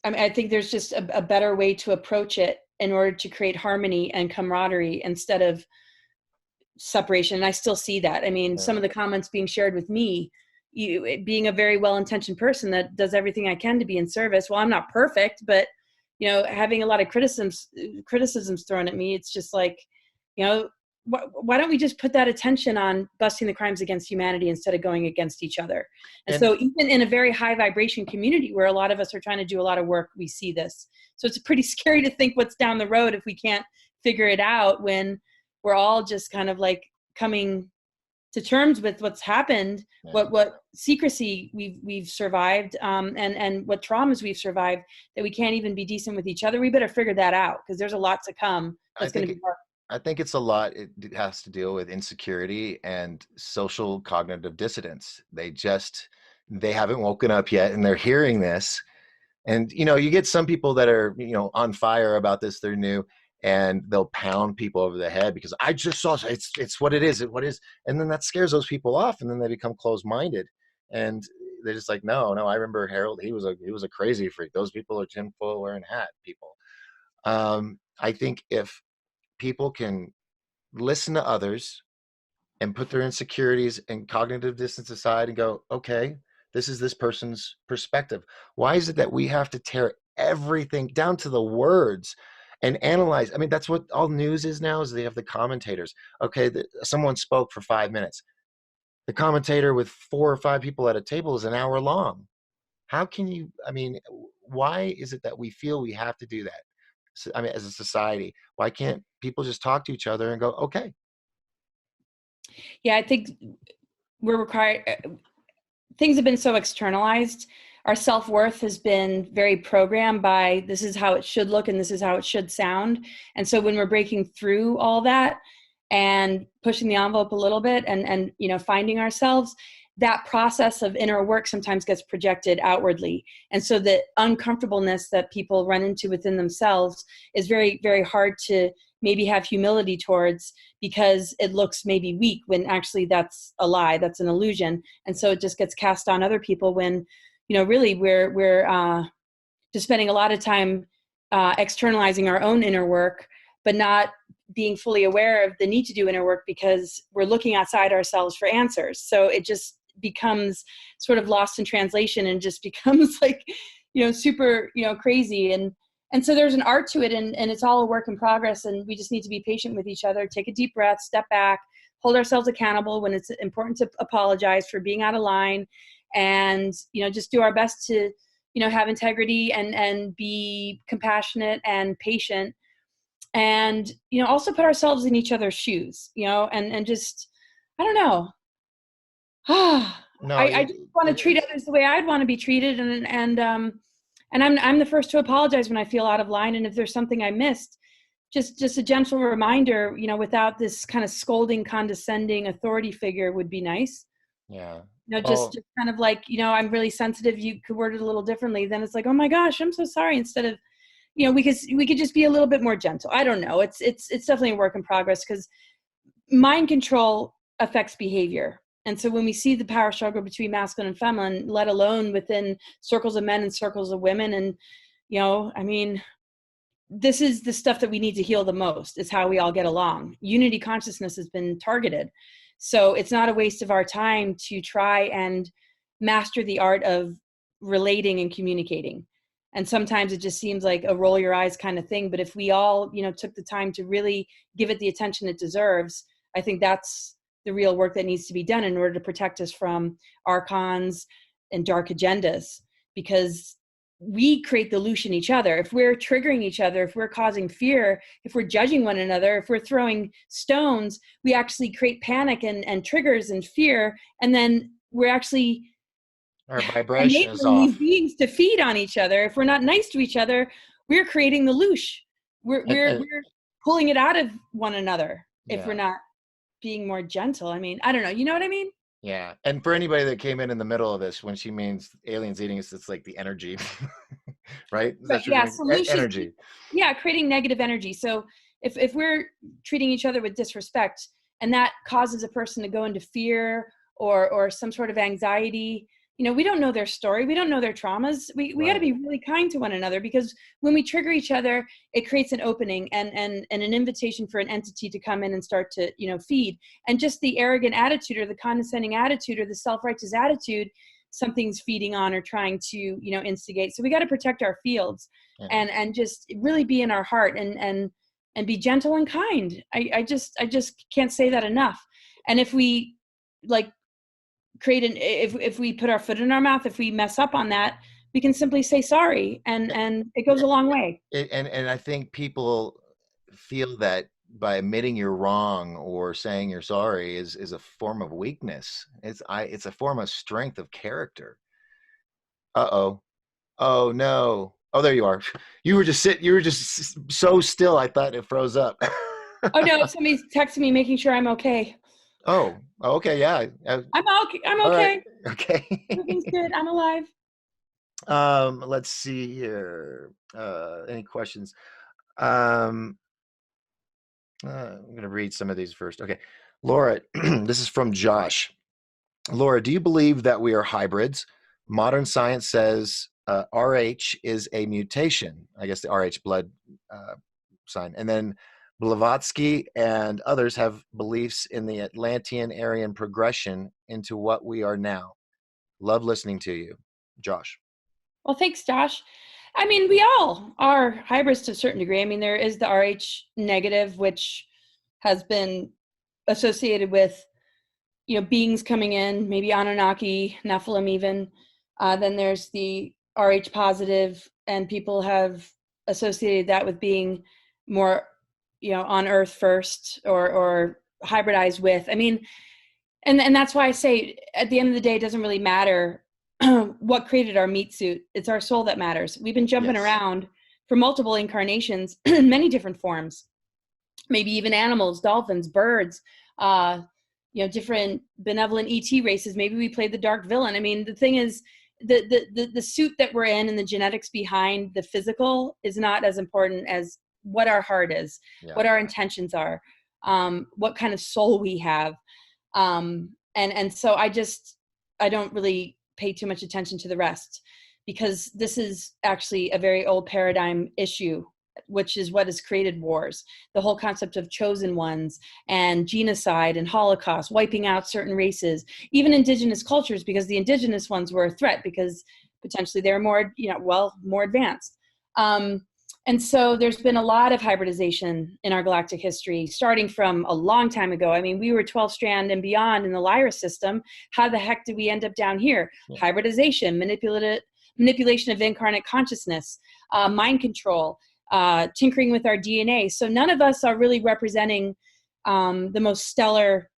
I think there's just a better way to approach it in order to create harmony and camaraderie instead of separation. And I still see that. I mean, some of the comments being shared with me, being a very well-intentioned person that does everything I can to be in service. Well, I'm not perfect, but having a lot of criticisms thrown at me, it's just like, why don't we just put that attention on busting the crimes against humanity instead of going against each other? And so even in a very high vibration community where a lot of us are trying to do a lot of work, we see this. So it's pretty scary to think what's down the road if we can't figure it out, when we're all just kind of like coming to terms with what's happened, what secrecy we've survived, and what traumas we've survived, that we can't even be decent with each other. We better figure that out, because there's a lot to come that's going to be hard. I think it's a lot. It has to deal with insecurity and social cognitive dissonance. They haven't woken up yet, and they're hearing this. And you get some people that are on fire about this. They're new, and they'll pound people over the head because I just saw it's what it is. What is, and then that scares those people off, and then they become closed-minded, and they're just like, no. I remember Harold. He was a crazy freak. Those people are tinfoil wearing hat people. I think if people can listen to others and put their insecurities and cognitive distance aside and go, okay, this is this person's perspective. Why is it that we have to tear everything down to the words and analyze? I mean, that's what all news is now, is they have the commentators. Okay, someone spoke for 5 minutes. The commentator with 4 or 5 people at a table is an hour long. How can you, why is it that we feel we have to do that? As a society, why can't people just talk to each other and go, okay? Yeah, I think we're required. Things have been so externalized. Our self-worth has been very programmed by, this is how it should look and this is how it should sound. And so when we're breaking through all that and pushing the envelope a little bit and finding ourselves, that process of inner work sometimes gets projected outwardly. And so the uncomfortableness that people run into within themselves is very, very hard to maybe have humility towards, because it looks maybe weak when actually that's a lie, that's an illusion. And so it just gets cast on other people when, really we're just spending a lot of time externalizing our own inner work, but not being fully aware of the need to do inner work because we're looking outside ourselves for answers. So it just becomes sort of lost in translation and just becomes like, super, crazy. And so there's an art to it, and it's all a work in progress, and we just need to be patient with each other, take a deep breath, step back, hold ourselves accountable when it's important to apologize for being out of line, and, just do our best to, have integrity and be compassionate and patient, and, also put ourselves in each other's shoes, and just, I don't know. No, I just want to treat others the way I'd want to be treated. And I'm the first to apologize when I feel out of line. And if there's something I missed, just a gentle reminder, without this kind of scolding, condescending authority figure would be nice. Yeah. Just kind of like, I'm really sensitive. You could word it a little differently. Then it's like, oh my gosh, I'm so sorry. Instead of, we could just be a little bit more gentle. I don't know. It's definitely a work in progress, because mind control affects behavior. And so when we see the power struggle between masculine and feminine, let alone within circles of men and circles of women, and, I mean, this is the stuff that we need to heal the most, is how we all get along. Unity consciousness has been targeted. So it's not a waste of our time to try and master the art of relating and communicating. And sometimes it just seems like a roll your eyes kind of thing. But if we all, took the time to really give it the attention it deserves, I think that's the real work that needs to be done in order to protect us from archons and dark agendas, because we create the loose in each other. If we're triggering each other, if we're causing fear, if we're judging one another, if we're throwing stones, we actually create panic and triggers and fear. And then we're actually Our vibration is enabling these off. beings to feed on each other. If we're not nice to each other, we're creating the loose. We're pulling it out of one another if we're not being more gentle. I mean, I don't know. You know what I mean? Yeah. And for anybody that came in the middle of this, when she means aliens eating us, it's like the energy, right? But yeah, solutions. Energy. Yeah, creating negative energy. So if we're treating each other with disrespect, and that causes a person to go into fear or some sort of anxiety, we don't know their story. We don't know their traumas. We got to be really kind to one another, because when we trigger each other, it creates an opening and an invitation for an entity to come in and start to, feed. And just the arrogant attitude or the condescending attitude or the self-righteous attitude, something's feeding on or trying to, instigate. So we got to protect our fields and just really be in our heart and be gentle and kind. I just can't say that enough. And if we if we put our foot in our mouth, if we mess up on that, we can simply say sorry, and it goes a long way. And I think people feel that by admitting you're wrong or saying you're sorry is a form of weakness. It's a form of strength of character. Oh no. Oh, there you are. You were just so still, I thought it froze up. Oh no, somebody's texting me making sure I'm okay. Oh, okay, yeah. I'm okay. Right. Okay. Everything's good. I'm alive. Let's see here. Any questions? I'm going to read some of these first. Okay. Laura, this is from Josh. Laura, do you believe that we are hybrids? Modern science says RH is a mutation. I guess the RH blood sign. And then Blavatsky and others have beliefs in the Atlantean Aryan progression into what we are now. Love listening to you, Josh. Well, thanks, Josh. I mean, we all are hybrids to a certain degree. I mean, there is the RH negative, which has been associated with, beings coming in, maybe Anunnaki, Nephilim even. Then there's the RH positive, and people have associated that with being more, on Earth first or hybridized with. I mean, and that's why I say at the end of the day, it doesn't really matter what created our meat suit. It's our soul that matters. We've been jumping around for multiple incarnations in many different forms, maybe even animals, dolphins, birds, different benevolent ET races. Maybe we played the dark villain. I mean, the thing is, the suit that we're in and the genetics behind the physical is not as important as what our heart is, what our intentions are, what kind of soul we have. And so I don't really pay too much attention to the rest, because this is actually a very old paradigm issue, which is what has created wars. The whole concept of chosen ones and genocide and Holocaust, wiping out certain races, even indigenous cultures, because the indigenous ones were a threat because potentially they're more, more advanced. And so there's been a lot of hybridization in our galactic history, starting from a long time ago. I mean, we were 12 strand and beyond in the Lyra system. How the heck did we end up down here? Hybridization, manipulation of incarnate consciousness, mind control, tinkering with our DNA. So none of us are really representing the most stellar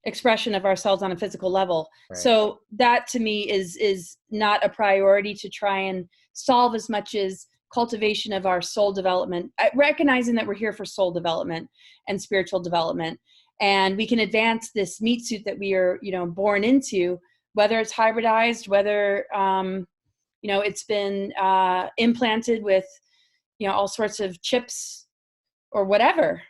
expression of ourselves on a physical level. Right. So that to me is not a priority to try and solve, as much as cultivation of our soul development, recognizing that we're here for soul development and spiritual development. And we can advance this meat suit that we are, born into, whether it's hybridized, whether, it's been implanted with, all sorts of chips or whatever.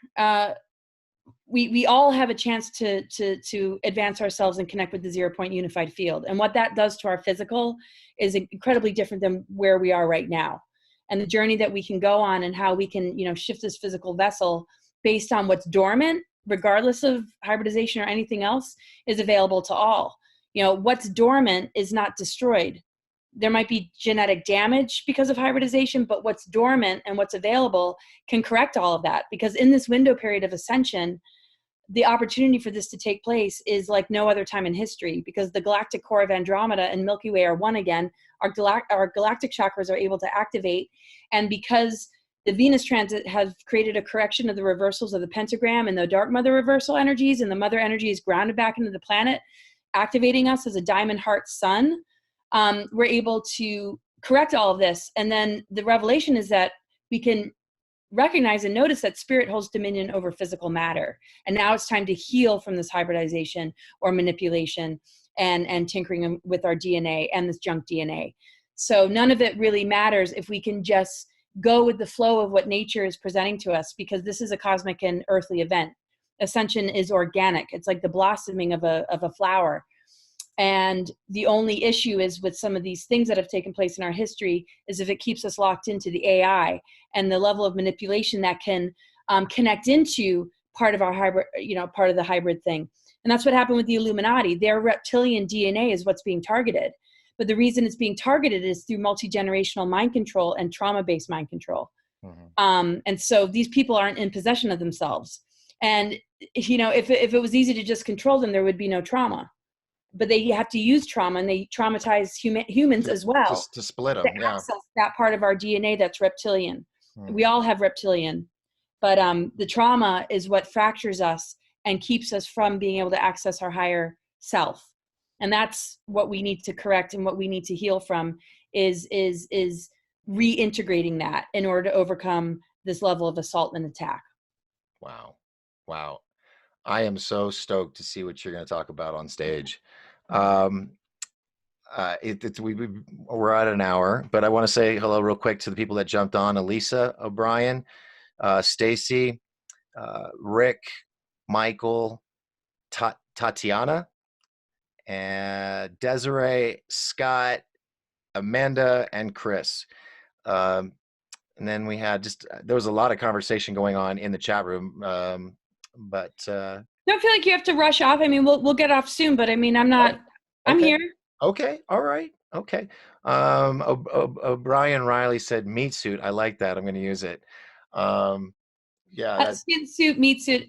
we all have a chance to advance ourselves and connect with the 0 point unified field. And what that does to our physical is incredibly different than where we are right now. And the journey that we can go on and how we can, shift this physical vessel based on what's dormant, regardless of hybridization or anything else, is available to all. What's dormant is not destroyed. There might be genetic damage because of hybridization, but what's dormant and what's available can correct all of that. Because in this window period of ascension, the opportunity for this to take place is like no other time in history, because the galactic core of Andromeda and Milky Way are one again. Our galactic chakras are able to activate. And because the Venus transit has created a correction of the reversals of the pentagram and the dark mother reversal energies, and the mother energy is grounded back into the planet, activating us as a diamond heart sun, we're able to correct all of this. And then the revelation is that we can recognize and notice that spirit holds dominion over physical matter. And now it's time to heal from this hybridization or manipulation and tinkering with our DNA and this junk DNA. So none of it really matters if we can just go with the flow of what nature is presenting to us, because this is a cosmic and earthly event. Ascension is organic. It's like the blossoming of a flower. And the only issue is with some of these things that have taken place in our history is if it keeps us locked into the AI and the level of manipulation that can connect into part of our hybrid, part of the hybrid thing. And that's what happened with the Illuminati. Their reptilian DNA is what's being targeted. But the reason it's being targeted is through multi-generational mind control and trauma-based mind control. Mm-hmm. And so these people aren't in possession of themselves. And, if it was easy to just control them, there would be no trauma. But they have to use trauma, and they traumatize humans as well. To split them, to access that part of our DNA that's reptilian. We all have reptilian. But the trauma is what fractures us and keeps us from being able to access our higher self. And that's what we need to correct, and what we need to heal from is reintegrating that in order to overcome this level of assault and attack. Wow. I am so stoked to see what you're going to talk about on stage. We're at an hour, but I want to say hello real quick to the people that jumped on: Elisa O'Brien, Stacy, Rick, Michael, Tatiana, and Desiree, Scott, Amanda, and Chris. And then we had there was a lot of conversation going on in the chat room. But don't feel like you have to rush off. I mean, we'll get off soon, but I mean, I'm not. I'm here. Okay. All right. Okay. O'Brien Riley said meat suit. I like that. I'm going to use it. Yeah. Skin suit, meat suit.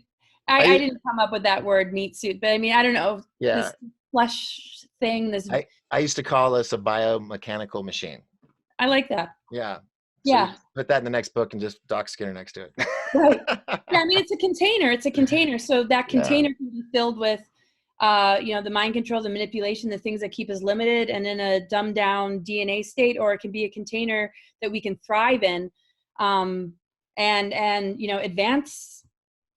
I didn't come up with that word, meat suit, but I mean, I don't know. Yeah. This flesh thing. I used to call this a biomechanical machine. I like that. Yeah. So yeah. Put that in the next book and just Doc Skinner next to it. Right. Yeah, I mean, it's a container. It's a container. So that container can be filled with, the mind control, the manipulation, the things that keep us limited and in a dumbed down DNA state, or it can be a container that we can thrive in, and advance.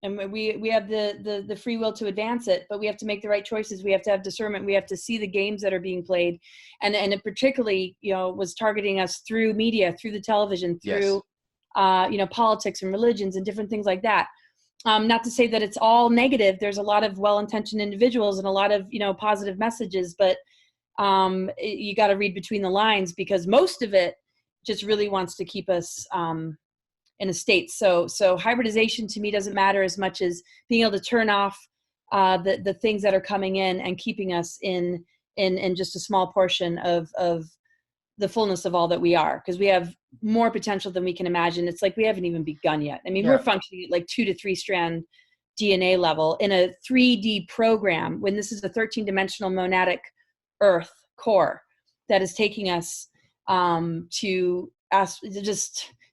And we have the free will to advance it, but we have to make the right choices. We have to have discernment. We have to see the games that are being played, and it particularly was targeting us through media, through the television, through politics and religions and different things like that. Not to say that it's all negative. There's a lot of well-intentioned individuals and a lot of positive messages, but you got to read between the lines, because most of it just really wants to keep us in a state. So hybridization to me doesn't matter as much as being able to turn off the things that are coming in and keeping us in just a small portion of the fullness of all that we are, because we have more potential than we can imagine. It's like we haven't even begun yet. I mean, we're functioning at like 2 to 3 strand DNA level in a 3D program, when this is a 13-dimensional monadic Earth core that is taking us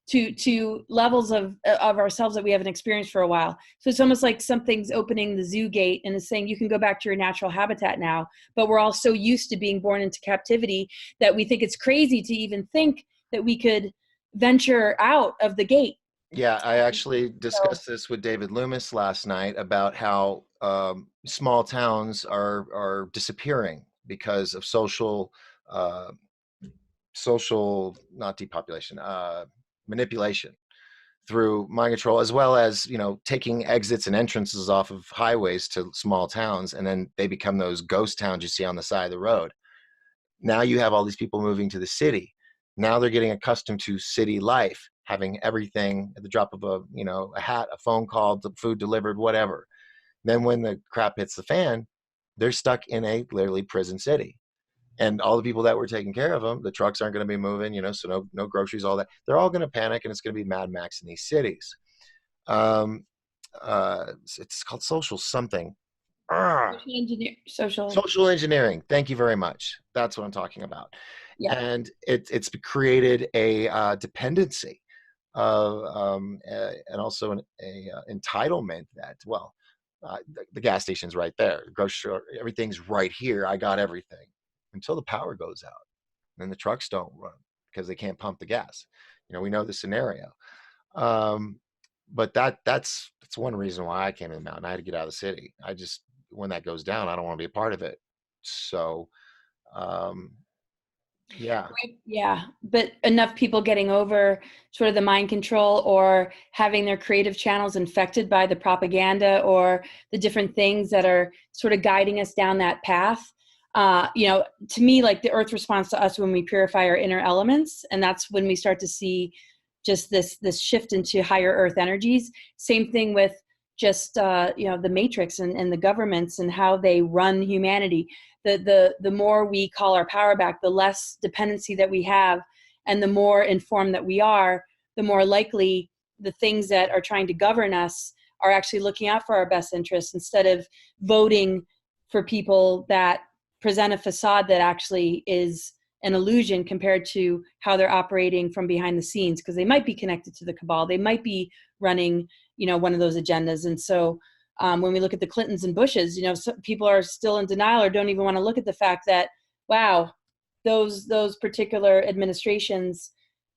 to levels of ourselves that we haven't experienced for a while. So it's almost like something's opening the zoo gate and is saying you can go back to your natural habitat now. But we're all so used to being born into captivity that we think it's crazy to even think that we could venture out of the gate. Yeah, I actually discussed this with David Loomis last night about how small towns are disappearing because of social, not depopulation, manipulation. through mind control, as well as, taking exits and entrances off of highways to small towns, and then they become those ghost towns you see on the side of the road. Now you have all these people moving to the city. Now they're getting accustomed to city life, having everything at the drop of a hat, a phone call, food delivered, whatever. Then when the crap hits the fan, they're stuck in a literally prison city. And all the people that were taking care of them, the trucks aren't going to be moving, so no groceries, all that. They're all going to panic, and it's going to be Mad Max in these cities. Um, it's called social something. Social engineering. Thank you very much. That's what I'm talking about. Yeah. And it's created a dependency of and also a entitlement that, well, the gas station's right there, the grocery store, everything's right here. I got everything until the power goes out. And then the trucks don't run because they can't pump the gas. We know the scenario. But that's one reason why I came to the mountain. I had to get out of the city. When that goes down, I don't want to be a part of it. So, yeah. Yeah. But enough people getting over sort of the mind control or having their creative channels infected by the propaganda or the different things that are sort of guiding us down that path. To me, like the earth responds to us when we purify our inner elements. And that's when we start to see just this shift into higher earth energies. Same thing with just, the matrix and the governments and how they run humanity. The more we call our power back, the less dependency that we have, and the more informed that we are, the more likely the things that are trying to govern us are actually looking out for our best interests instead of voting for people that present a facade that actually is an illusion compared to how they're operating from behind the scenes, because they might be connected to the cabal. They might be running, one of those agendas. And so when we look at the Clintons and Bushes, some people are still in denial or don't even want to look at the fact that, wow, those particular administrations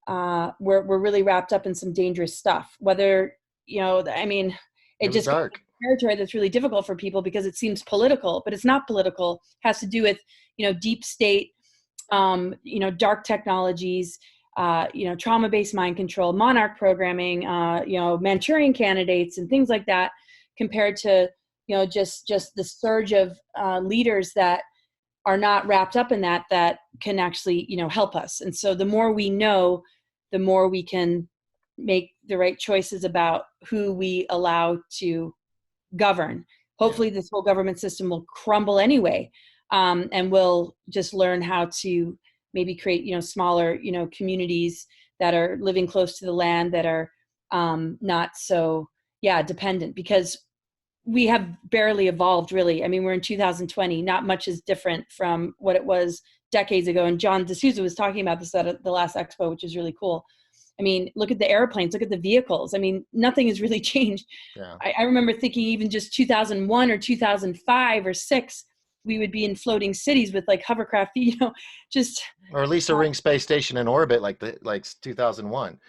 were really wrapped up in some dangerous stuff. Whether, it just dark territory that's really difficult for people because it seems political, but it's not political. It has to do with, deep state, dark technologies, trauma-based mind control, monarch programming, Manchurian candidates and things like that, compared to, just the surge of leaders that are not wrapped up in that can actually, help us. And so the more we know, the more we can make the right choices about who we allow to govern. Hopefully this whole government system will crumble anyway. And we'll just learn how to maybe create, smaller, communities that are living close to the land, that are not so, dependent, because we have barely evolved, really. I mean, we're in 2020. Not much is different from what it was decades ago. And John D'Souza was talking about this at the last expo, which is really cool. I mean, look at the airplanes, look at the vehicles. I mean, nothing has really changed. Yeah. I remember thinking even just 2001 or 2005 or 6, we would be in floating cities with like hovercraft, just. Or at least a ring space station in orbit like 2001.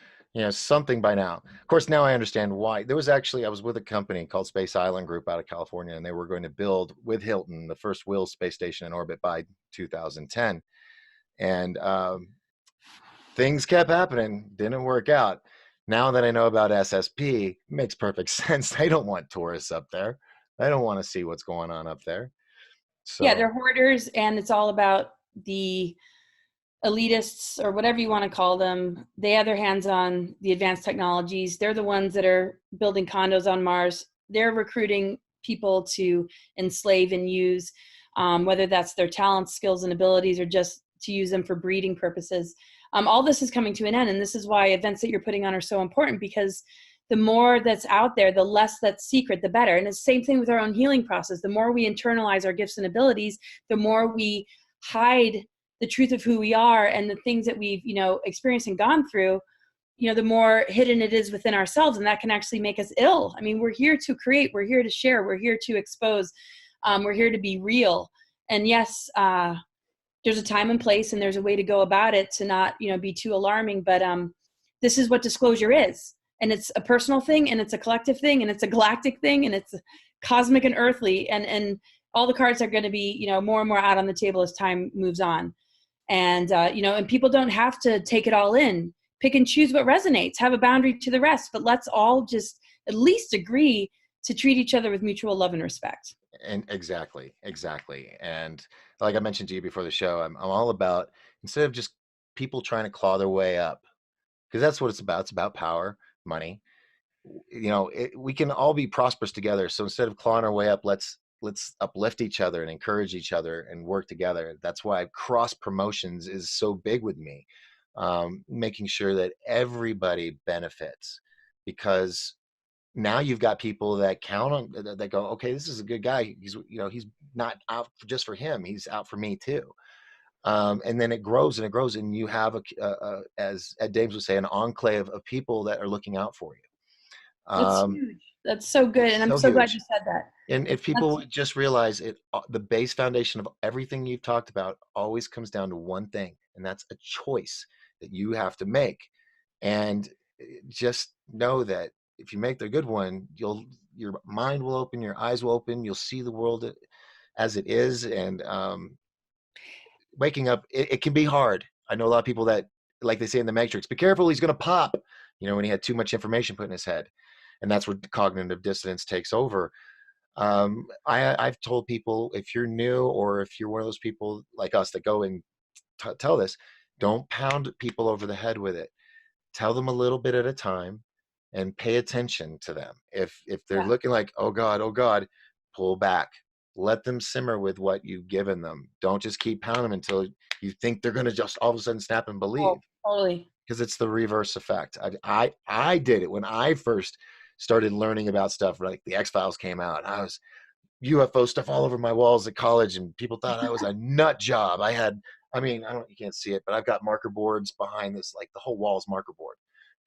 Something by now. Of course, now I understand why. I was with a company called Space Island Group out of California, and they were going to build with Hilton the first wheel space station in orbit by 2010. And things kept happening, didn't work out. Now that I know about SSP, it makes perfect sense. They don't want tourists up there. They don't want to see what's going on up there. So. Yeah, they're hoarders, and it's all about the elitists, or whatever you want to call them. They have their hands on the advanced technologies. They're the ones that are building condos on Mars. They're recruiting people to enslave and use, whether that's their talents, skills, and abilities, or just to use them for breeding purposes. All this is coming to an end, and this is why events that you're putting on are so important, because the more that's out there, the less that's secret, the better. And it's the same thing with our own healing process. The more we internalize our gifts and abilities, the more we hide the truth of who we are and the things that we've, experienced and gone through, the more hidden it is within ourselves. And that can actually make us ill. I mean, we're here to create, we're here to share, we're here to expose, we're here to be real. And yes, there's a time and place, and there's a way to go about it to not, be too alarming. But this is what disclosure is. And it's a personal thing, and it's a collective thing, and it's a galactic thing, and it's cosmic and earthly. And all the cards are going to be, more and more out on the table as time moves on. And, and people don't have to take it all in. pick and choose what resonates, have a boundary to the rest, but let's all just at least agree to treat each other with mutual love and respect. And exactly, exactly. And like I mentioned to you before the show, I'm all about, instead of just people trying to claw their way up, because that's what it's about. It's about power, money. We can all be prosperous together. So instead of clawing our way up, let's uplift each other and encourage each other and work together. That's why cross promotions is so big with me, making sure that everybody benefits, because now you've got people that count on, that go, okay, this is a good guy. He's not out just for him. He's out for me too. And then it grows and it grows, and you have as Ed Dames would say, an enclave of people that are looking out for you. That's huge. That's so good. And I'm So so glad huge. you said that. And if people would just realize it, the base foundation of everything you've talked about always comes down to one thing, and that's a choice that you have to make. And just know that if you make the good one, your mind will open, your eyes will open, you'll see the world as it is. And waking up, it can be hard. I know a lot of people that, like they say in the Matrix, be careful, he's going to pop, when he had too much information put in his head. And that's where cognitive dissonance takes over. I've told people, if you're new, or if you're one of those people like us that go and tell this, don't pound people over the head with it. Tell them a little bit at a time and pay attention to them. If they're looking like, oh God, pull back. Let them simmer with what you've given them. Don't just keep pounding them until you think they're going to just all of a sudden snap and believe. Oh, totally. Because it's the reverse effect. I did it when I first started learning about stuff. Like the X-Files came out, I was UFO stuff all over my walls at college, and people thought I was a nut job. You can't see it, but I've got marker boards behind this, like the whole wall is marker board.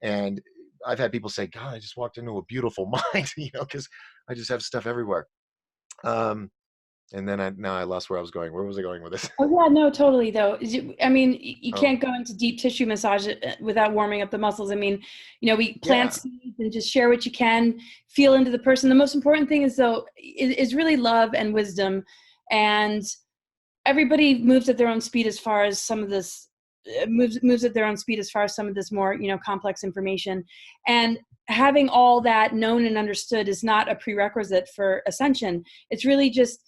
And I've had people say, God, I just walked into a beautiful mind, because I just have stuff everywhere. And then now I lost where I was going. Where was I going with this? Oh yeah, no, totally though. You can't go into deep tissue massage without warming up the muscles. We plant seeds and just share what you can, feel into the person. The most important thing is really love and wisdom, and everybody moves at their own speed as far as some of this moves at their own speed as far as some of this more, complex information. And having all that known and understood is not a prerequisite for ascension. It's really just,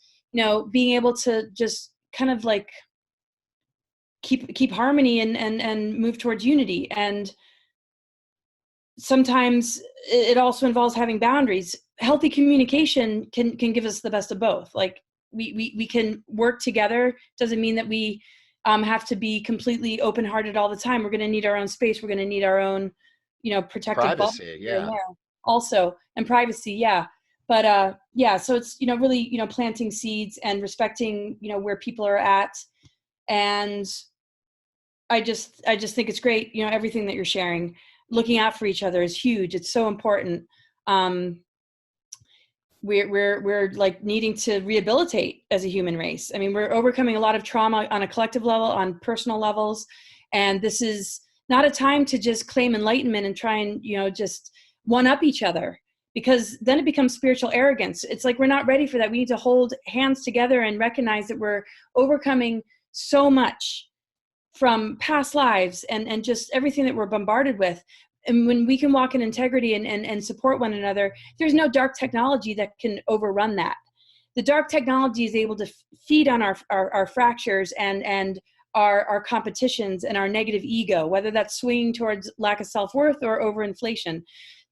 being able to just kind of like keep harmony and move towards unity. And sometimes it also involves having boundaries. Healthy communication can give us the best of both. Like we can work together. Doesn't mean that we have to be completely open-hearted all the time. We're going to need our own space. We're going to need our own, protective privacy, also, and privacy. Yeah. But so it's, really, planting seeds and respecting, where people are at. And I just think it's great. Everything that you're sharing, looking out for each other is huge. It's so important. We're like needing to rehabilitate as a human race. We're overcoming a lot of trauma on a collective level, on personal levels. And this is not a time to just claim enlightenment and try and, just one up each other, because then it becomes spiritual arrogance. It's like, we're not ready for that. We need to hold hands together and recognize that we're overcoming so much from past lives and just everything that we're bombarded with. And when we can walk in integrity and support one another, there's no dark technology that can overrun that. The dark technology is able to feed on our fractures and our competitions and our negative ego, whether that's swinging towards lack of self-worth or overinflation.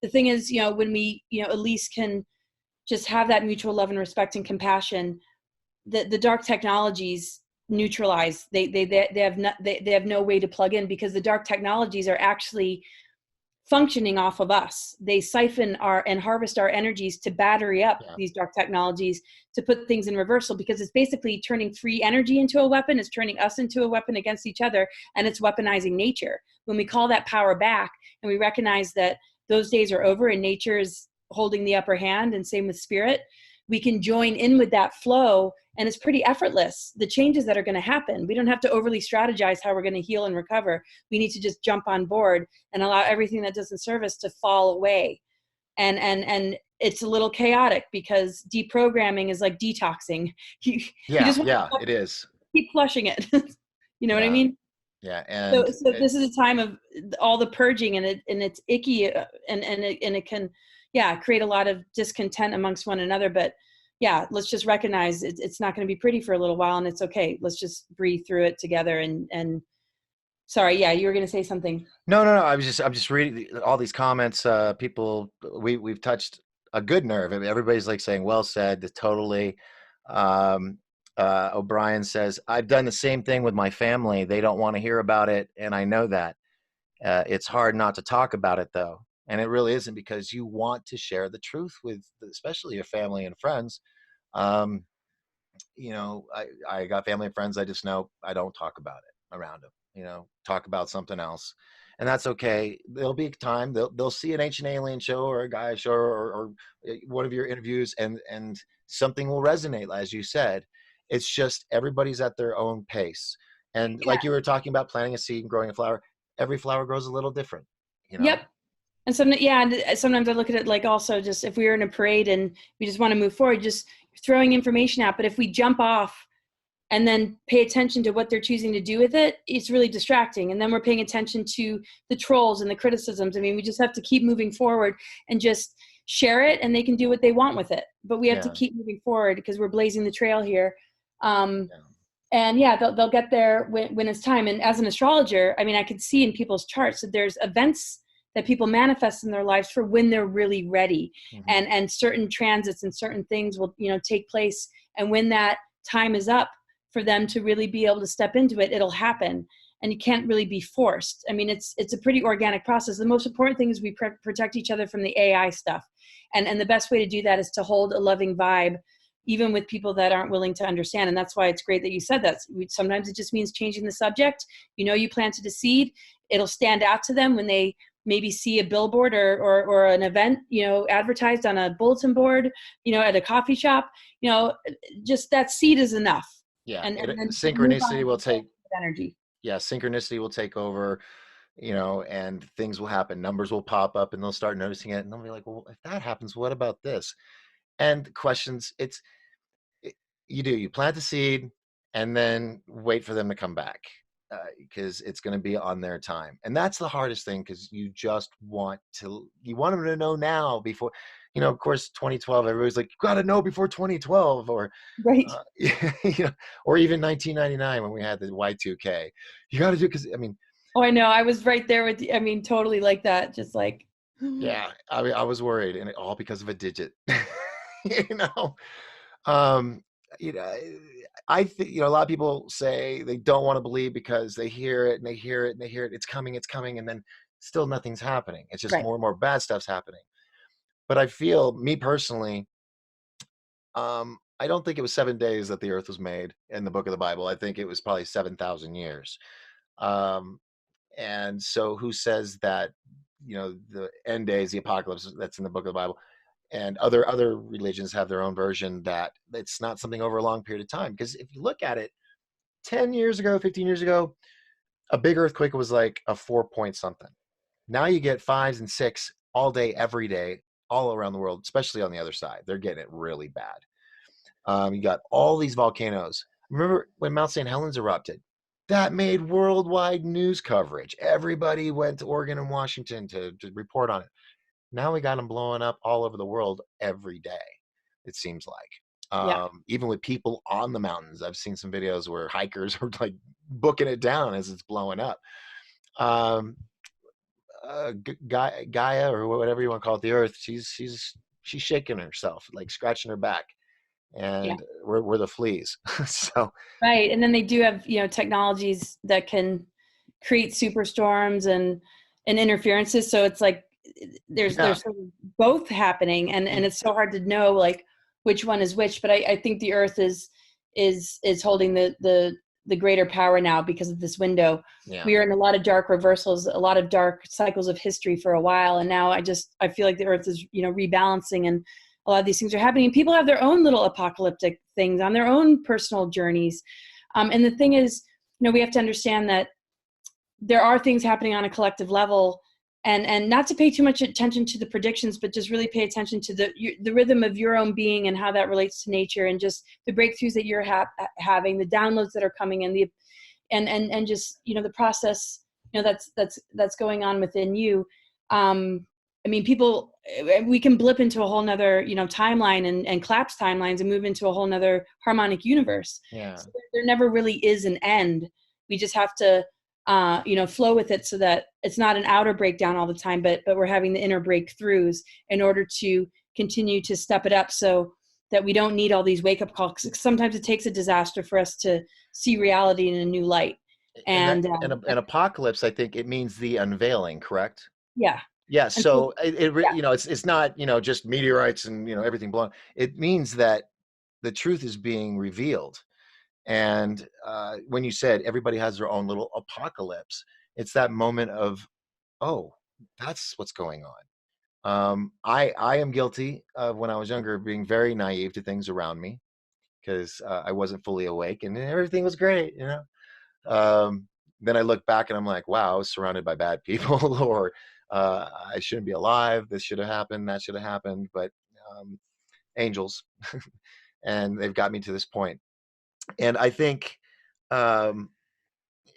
The thing is, when we, at least can just have that mutual love and respect and compassion, the dark technologies neutralize. They have no way to plug in, because the dark technologies are actually functioning off of us. They siphon and harvest our energies to battery up these dark technologies, to put things in reversal, because it's basically turning free energy into a weapon. It's turning us into a weapon against each other, and it's weaponizing nature. When we call that power back and we recognize that those days are over and nature is holding the upper hand, and same with spirit, we can join in with that flow, and it's pretty effortless, the changes that are going to happen. We don't have to overly strategize how we're going to heal and recover. We need to just jump on board and allow everything that doesn't serve us to fall away. And it's a little chaotic, because deprogramming is like detoxing. You just it is. keep flushing it. You know what I mean? Yeah. So this is a time of all the purging, and it's icky, and it can, yeah, create a lot of discontent amongst one another. But yeah, let's just recognize it's not going to be pretty for a little while, and it's okay. Let's just breathe through it together. And sorry, yeah, you were going to say something. No, no, no. I'm just reading all these comments. People, we've touched a good nerve. I mean, everybody's like saying, "Well said." Totally. Um, O'Brien says, "I've done the same thing with my family. They don't want to hear about it, and I know that. It's hard not to talk about it, though, and it really isn't because you want to share the truth with, especially your family and friends." Um, I got family and friends. I just know I don't talk about it around them. Talk about something else, and that's okay. There'll be a time they'll see an ancient alien show or a guy show, or one of your interviews, and something will resonate, as you said. It's just everybody's at their own pace, and Yeah. like you were talking about planting a seed and growing a flower. Every flower grows a little different. You Yep. know. And sometimes I look at it like also just if we were in a parade and we just want to move forward, just throwing information out. But if we jump off and then pay attention to what they're choosing to do with it, it's really distracting. And then we're paying attention to the trolls and the criticisms. I mean, we just have to keep moving forward and just share it, and they can do what they want with it. But we have to Yeah. keep moving forward because we're blazing the trail here. Um, Yeah. and yeah, they'll get there when it's time. And as an astrologer, I mean, I could see in people's charts that there's events that people manifest in their lives for when they're really ready, Mm-hmm. and certain transits and certain things will take place, and when that time is up for them to really be able to step into it, it'll happen, and you can't really be forced. I mean, it's a pretty organic process. The most important thing is we protect each other from the AI stuff, and the best way to do that is to hold a loving vibe even with people that aren't willing to understand. And that's why it's great that you said that. Sometimes it just means changing the subject. You planted a seed. It'll stand out to them when they maybe see a billboard or an event, advertised on a bulletin board, at a coffee shop. Just that seed is enough. Yeah. And then move Synchronicity on will with take. energy. Yeah, synchronicity will take over, and things will happen. Numbers will pop up and they'll start noticing it. And they'll be like, well, if that happens, what about this? And questions, you plant the seed and then wait for them to come back, because it's going to be on their time. And that's the hardest thing, because you want them to know now before, of course, 2012, everybody's like, you got to know before 2012, or, Right. or even 1999 when we had the Y2K. You got to do, because, I mean, Oh, I know. I was right there with you. I mean, totally like that. Just like, yeah, I mean, I was worried, and all because of a digit. you know, um, you know, I think a lot of people say they don't want to believe because they hear it and they hear it and they hear it. It's coming, and then still nothing's happening. It's just right. more and more bad stuff's happening. But I feel, me personally, I don't think it was 7 days that the Earth was made in the book of the Bible. I think it was probably 7,000 years. Um, and so, who says that the end days, the apocalypse, that's in the book of the Bible, and other religions have their own version, that it's not something over a long period of time? Because if you look at it, 10 years ago, 15 years ago, a big earthquake was like a 4 point something. Now you get fives and six all day, every day, all around the world, especially on the other side. They're getting it really bad. You got all these volcanoes. Remember when Mount St. Helens erupted? That made worldwide news coverage. Everybody went to Oregon and Washington to report on it. Now we got them blowing up all over the world every day, it seems like. Yeah. Even with people on the mountains. I've seen some videos where hikers are like booking it down as it's blowing up. Gaia, or whatever you want to call it, the Earth, she's shaking herself, like scratching her back, Yeah. and we're the fleas. So Right. And then they do have, technologies that can create superstorms and interferences. So it's like there's yeah, sort of both happening, and it's so hard to know like which one is which. But I think the Earth is holding the greater power now because of this window. yeah, We are in a lot of dark reversals, a lot of dark cycles of history for a while, and now I feel like the Earth is rebalancing, and a lot of these things are happening. People have their own little apocalyptic things on their own personal journeys, and the thing is, we have to understand that there are things happening on a collective level, and not to pay too much attention to the predictions, but just really pay attention to the rhythm of your own being and how that relates to nature, and just the breakthroughs that you're having, the downloads that are coming in, and just, the process, that's going on within you. I mean, people, we can blip into a whole nother, timeline and collapse timelines and move into a whole nother harmonic universe. Yeah. So there never really is an end. We just have to, flow with it so that it's not an outer breakdown all the time, but we're having the inner breakthroughs in order to continue to step it up, so that we don't need all these wake up calls. Sometimes it takes a disaster for us to see reality in a new light. And An apocalypse, I think it means the unveiling, correct? yeah. Yeah. And so, So yeah. it's not, just meteorites and, everything blown. It means that the truth is being revealed. And when you said everybody has their own little apocalypse, it's that moment of, oh, that's what's going on. I am guilty of, when I was younger, being very naive to things around me, because I wasn't fully awake and everything was great, Um, then I look back and I'm like, wow, I was surrounded by bad people, or I shouldn't be alive. This should have happened. That should have happened. But um, angels, and they've got me to this point. And I think um,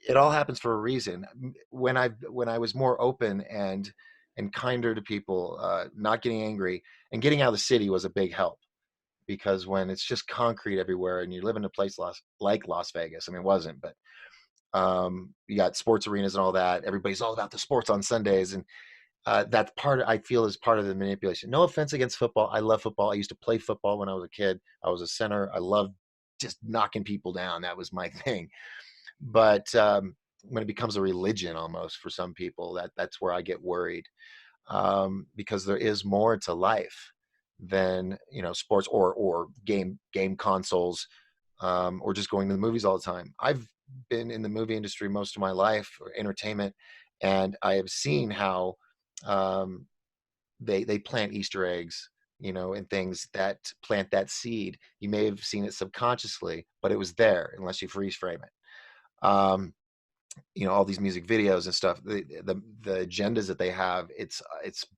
it all happens for a reason. When I was more open and kinder to people, not getting angry, and getting out of the city was a big help, because when it's just concrete everywhere and you live in a place like Las Vegas, I mean, it wasn't, but you got sports arenas and all that. Everybody's all about the sports on Sundays, and that's I feel is part of the manipulation. No offense against football. I love football. I used to play football when I was a kid. I was a center. I loved just knocking people down. That was my thing. But when it becomes a religion almost for some people, that's where I get worried, because there is more to life than sports or game consoles, or just going to the movies all the time. I've been in the movie industry most of my life, or entertainment, and I have seen how um, they plant Easter eggs, and things that plant that seed. You may have seen it subconsciously, but it was there unless you freeze frame it. All these music videos and stuff, the agendas that they have, it's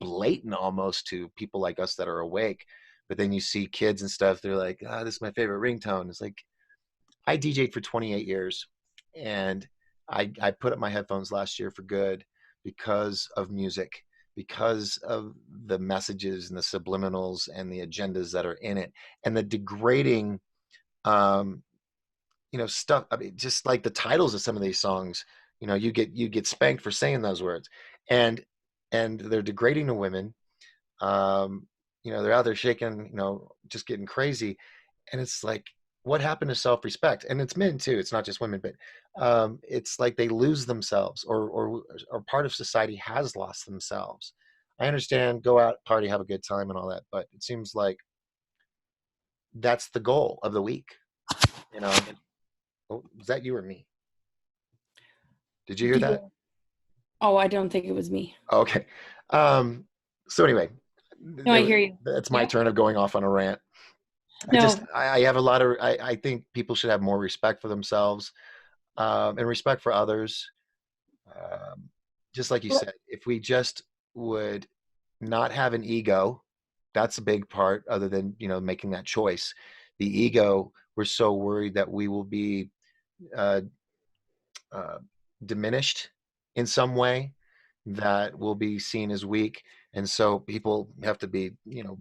blatant almost to people like us that are awake. But then you see kids and stuff, they're like, this is my favorite ringtone. It's like, I DJ'd for 28 years, and I put up my headphones last year for good, because of music, because of the messages and the subliminals and the agendas that are in it, and the degrading um, stuff. I mean, just like the titles of some of these songs, you get spanked for saying those words, and they're degrading to women. Um, they're out there shaking, just getting crazy, and it's like, what happened to self-respect? And it's men too. It's not just women, but it's like they lose themselves, or part of society has lost themselves. I understand, go out, party, have a good time, and all that, but it seems like that's the goal of the week. You know, oh, was that you or me? Did you hear that? Oh, I don't think it was me. Okay. Um, so anyway, No, I hear you. that's my Yeah. turn of going off on a rant. No. I have a lot of, I think people should have more respect for themselves, and respect for others. Um, just like you Well, said, if we just would not have an ego, that's a big part, other than, making that choice. The ego, we're so worried that we will be uh, uh, diminished in some way, that will be seen as weak. And so people have to be,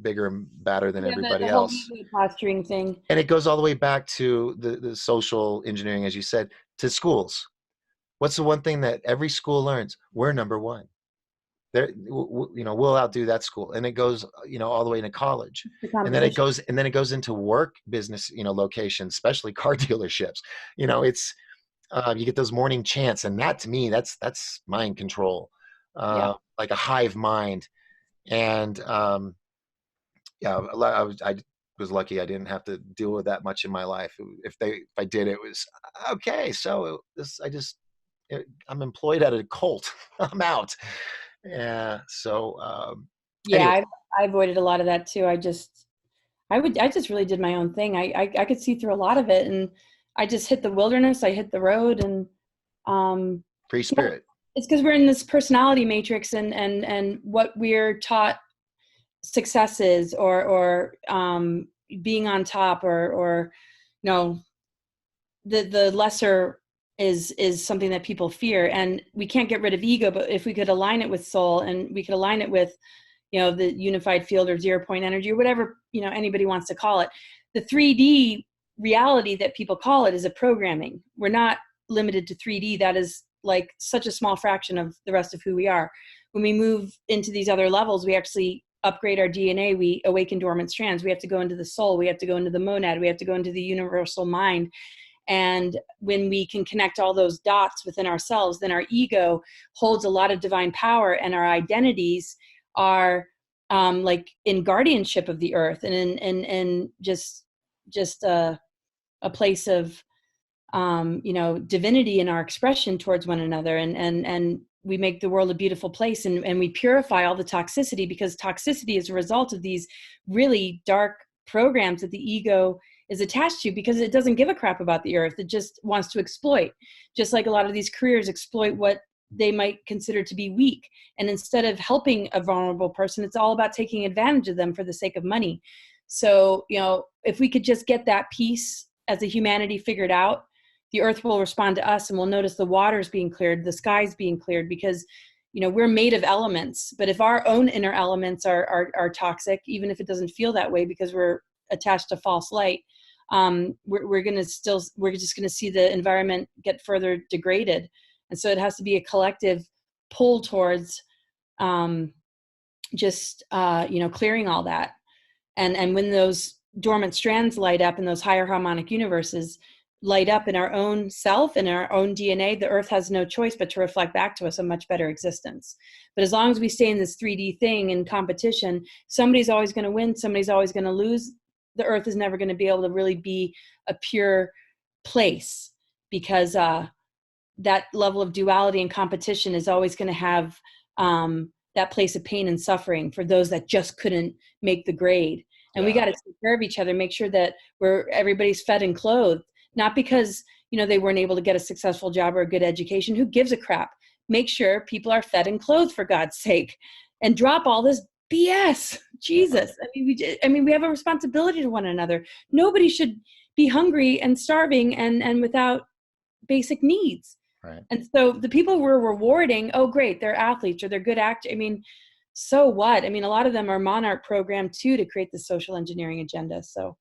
bigger and badder than yeah, everybody the whole else. ego posturing thing. And it goes all the way back to the social engineering, as you said, to schools. What's the one thing that every school learns? We're number one. There, we'll outdo that school, and it goes, all the way into college, The and then it competition. goes, into work business, locations, especially car dealerships. It's you get those morning chants, and that, to me, that's mind control, Yeah. like a hive mind. And yeah, I was lucky I didn't have to deal with that much in my life. If I did, it was okay. So this I just I'm employed at a cult. I'm out. Yeah. So Yeah, anyway, I avoided a lot of that too. I just really did my own thing. I could see through a lot of it, and I just hit the wilderness. I hit the road, and um, free yeah, spirit. it's because we're in this personality matrix, and what we're taught success is, or being on top, or the lesser. is something that people fear. And we can't get rid of ego, but if we could align it with soul, and we could align it with, the unified field or 0 point energy or whatever, anybody wants to call it, the 3D reality that people call it is a programming. We're not limited to 3D. That is like such a small fraction of the rest of who we are. When we move into these other levels, we actually upgrade our DNA. We awaken dormant strands. We have to go into the soul. We have to go into the monad. We have to go into the universal mind. And when we can connect all those dots within ourselves, then our ego holds a lot of divine power, and our identities are like in guardianship of the earth, and in just a place of divinity in our expression towards one another, and we make the world a beautiful place, and we purify all the toxicity, because toxicity is a result of these really dark programs that the ego is attached to, because it doesn't give a crap about the earth. It just wants to exploit, just like a lot of these careers exploit what they might consider to be weak. And instead of helping a vulnerable person, it's all about taking advantage of them for the sake of money. So, if we could just get that piece as a humanity figured out, the earth will respond to us, and we'll notice the waters being cleared, the skies being cleared, because we're made of elements. But if our own inner elements are toxic, even if it doesn't feel that way because we're attached to false light, we're just going to see the environment get further degraded. And so it has to be a collective pull towards clearing all that. And when those dormant strands light up, and those higher harmonic universes light up in our own self and our own DNA, the earth has no choice but to reflect back to us a much better existence. But as long as we stay in this 3D thing in competition, somebody's always going to win, somebody's always going to lose. The earth is never going to be able to really be a pure place, because that level of duality and competition is always going to have that place of pain and suffering for those that just couldn't make the grade. And we got to take care of each other, make sure that everybody's fed and clothed, not because they weren't able to get a successful job or a good education. Who gives a crap? Make sure people are fed and clothed, for God's sake, and drop all this BS. Jesus. I mean, we have a responsibility to one another. Nobody should be hungry and starving and without basic needs. Right. And so the people we're rewarding, oh, great, they're athletes or they're good actors. I mean, so what? I mean, a lot of them are monarch programmed too to create the social engineering agenda. So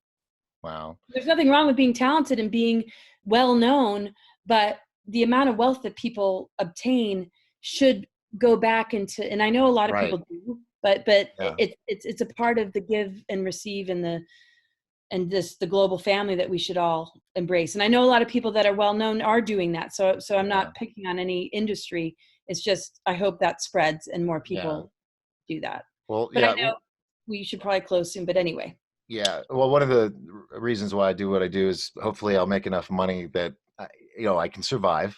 Wow. There's nothing wrong with being talented and being well known, but the amount of wealth that people obtain should go back into, and I know a lot of Right. people do, but it's a part of the give and receive, and the global family that we should all embrace. And I know a lot of people that are well known are doing that. So I'm not picking on any industry. It's just, I hope that spreads and more people do that. Well, But I know we should probably close soon, but anyway. Yeah. Well, one of the reasons why I do what I do is hopefully I'll make enough money that I can survive,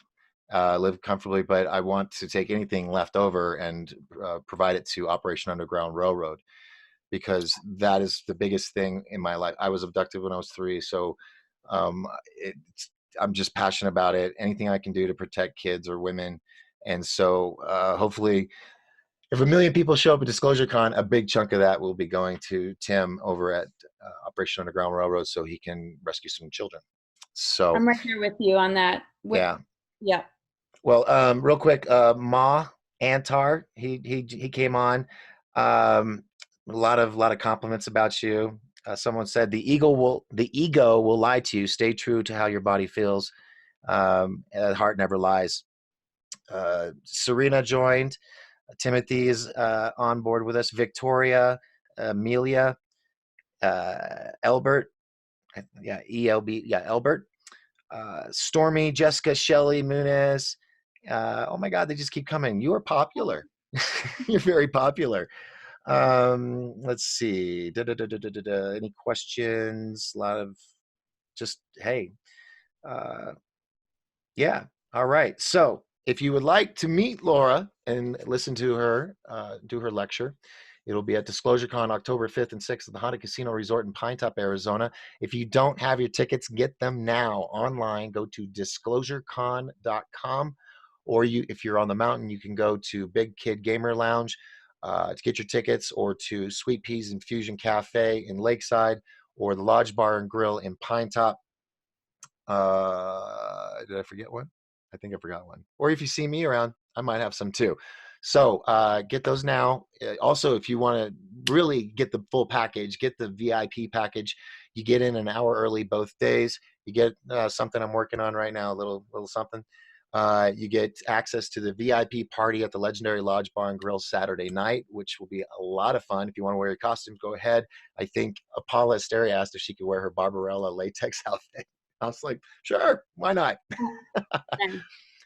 live comfortably. But I want to take anything left over and provide it to Operation Underground Railroad, because that is the biggest thing in my life. I was abducted when I was 3, so um, I'm just passionate about it. Anything I can do to protect kids or women, and so hopefully, if 1 million people show up at Disclosure Con, a big chunk of that will be going to Tim over at Operation Underground Railroad, so he can rescue some children. So I'm right here with you on that. yeah. Yeah. Well, real quick, Ma Antar, he came on. A lot of compliments about you. Someone said the ego will lie to you. Stay true to how your body feels. Heart never lies. Serena joined. Timothy is on board with us. Victoria, Amelia, Elbert, ELB, Elbert, Stormy, Jessica, Shelley, Muniz. Oh my God, they just keep coming. You are popular. You're very popular. Let's see. Any questions? A lot of just, hey. Yeah. All right. So if you would like to meet Laura and listen to her do her lecture, it'll be at DisclosureCon October 5th and 6th at the Hon-Dah Casino Resort in Pinetop, Arizona. If you don't have your tickets, get them now online. Go to disclosurecon.com, or if you're on the mountain, you can go to Big Kid Gamer Lounge to get your tickets, or to Sweet Peas Infusion Cafe in Lakeside, or the Lodge Bar and Grill in Pinetop. Did I forget one? I think I forgot one. Or if you see me around, I might have some too. So get those now. Also, if you want to really get the full package, get the VIP package. You get in an hour early both days. You get something I'm working on right now, a little something. You get access to the VIP party at the Legendary Lodge Bar and Grill Saturday night, which will be a lot of fun. If you want to wear your costumes, go ahead. I think Paula Asteria asked if she could wear her Barbarella latex outfit. I was like, sure, why not?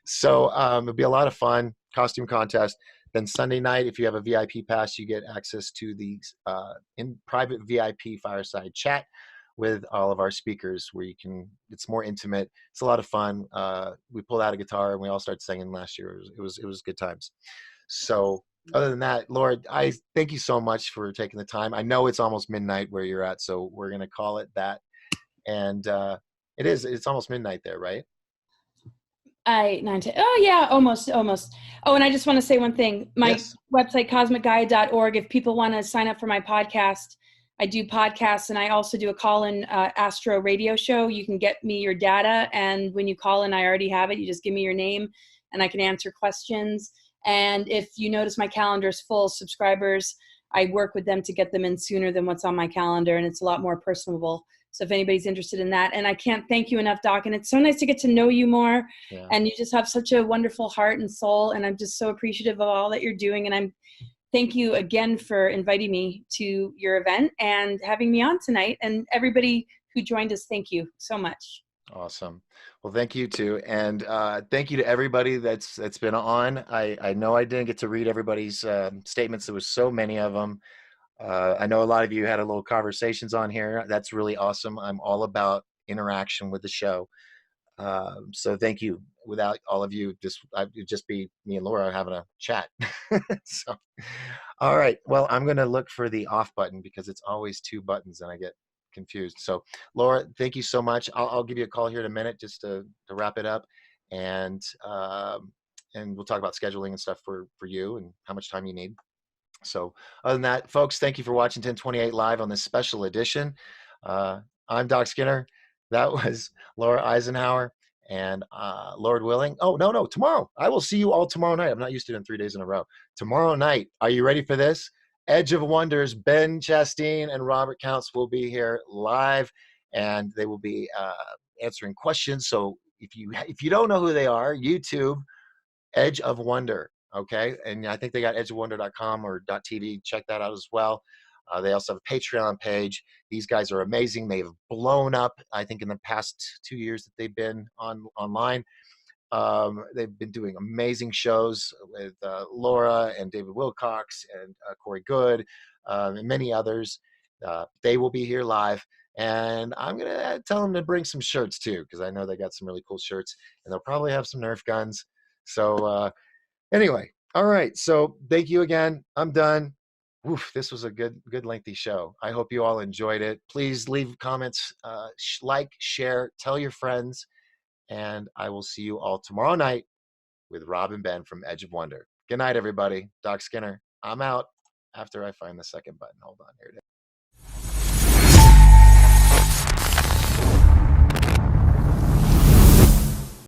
So it'll be a lot of fun, costume contest. Then Sunday night, if you have a VIP pass, you get access to the in private VIP fireside chat with all of our speakers, where you can. It's more intimate. It's a lot of fun. We pulled out a guitar and we all started singing last year. It was good times. So other than that, Laura, I thank you so much for taking the time. I know it's almost midnight where you're at, so we're gonna call it that. And it's almost midnight there, right? 9 to, oh yeah, almost. Oh, and I just want to say one thing. My Yes. website, cosmicgaia.org, if people want to sign up for my podcast, I do podcasts, and I also do a call-in astro radio show. You can get me your data, and when you call in, I already have it. You just give me your name, and I can answer questions. And if you notice my calendar is full, subscribers, I work with them to get them in sooner than what's on my calendar, and it's a lot more personable. So if anybody's interested in that, and I can't thank you enough, Doc, and it's so nice to get to know you more. Yeah. And you just have such a wonderful heart and soul, and I'm just so appreciative of all that you're doing. And thank you again for inviting me to your event and having me on tonight. And everybody who joined us, thank you so much. Awesome. Well, thank you too, and thank you to everybody that's been on. I know I didn't get to read everybody's statements. There was so many of them. I know a lot of you had a little conversations on here. That's really awesome. I'm all about interaction with the show. So thank you. Without all of you, it'd just be me and Laura having a chat. So, all right. Well, I'm going to look for the off button because it's always two buttons and I get confused. So, Laura, thank you so much. I'll give you a call here in a minute just to wrap it up, and we'll talk about scheduling and stuff for you and how much time you need. So other than that, folks, thank you for watching 1028 Live on this special edition. I'm Doc Skinner. That was Laura Eisenhower, and Lord willing. Oh, no, tomorrow. I will see you all tomorrow night. I'm not used to doing 3 days in a row. Tomorrow night, are you ready for this? Edge of Wonders, Ben Chasteen and Robert Counts will be here live, and they will be answering questions. So if you don't know who they are, YouTube, Edge of Wonder. Okay. And I think they got edgeofwonder.com or .tv. Check that out as well. They also have a Patreon page. These guys are amazing. They've blown up, I think, in the past 2 years that they've been online. They've been doing amazing shows with Laura and David Wilcox and Corey Good and many others. They will be here live. And I'm going to tell them to bring some shirts too, because I know they got some really cool shirts, and they'll probably have some Nerf guns. So anyway, all right. So thank you again. I'm done. Oof, this was a good lengthy show. I hope you all enjoyed it. Please leave comments, like, share, tell your friends, and I will see you all tomorrow night with Rob and Ben from Edge of Wonder. Good night, everybody. Doc Skinner. I'm out after I find the second button. Hold on, here it is.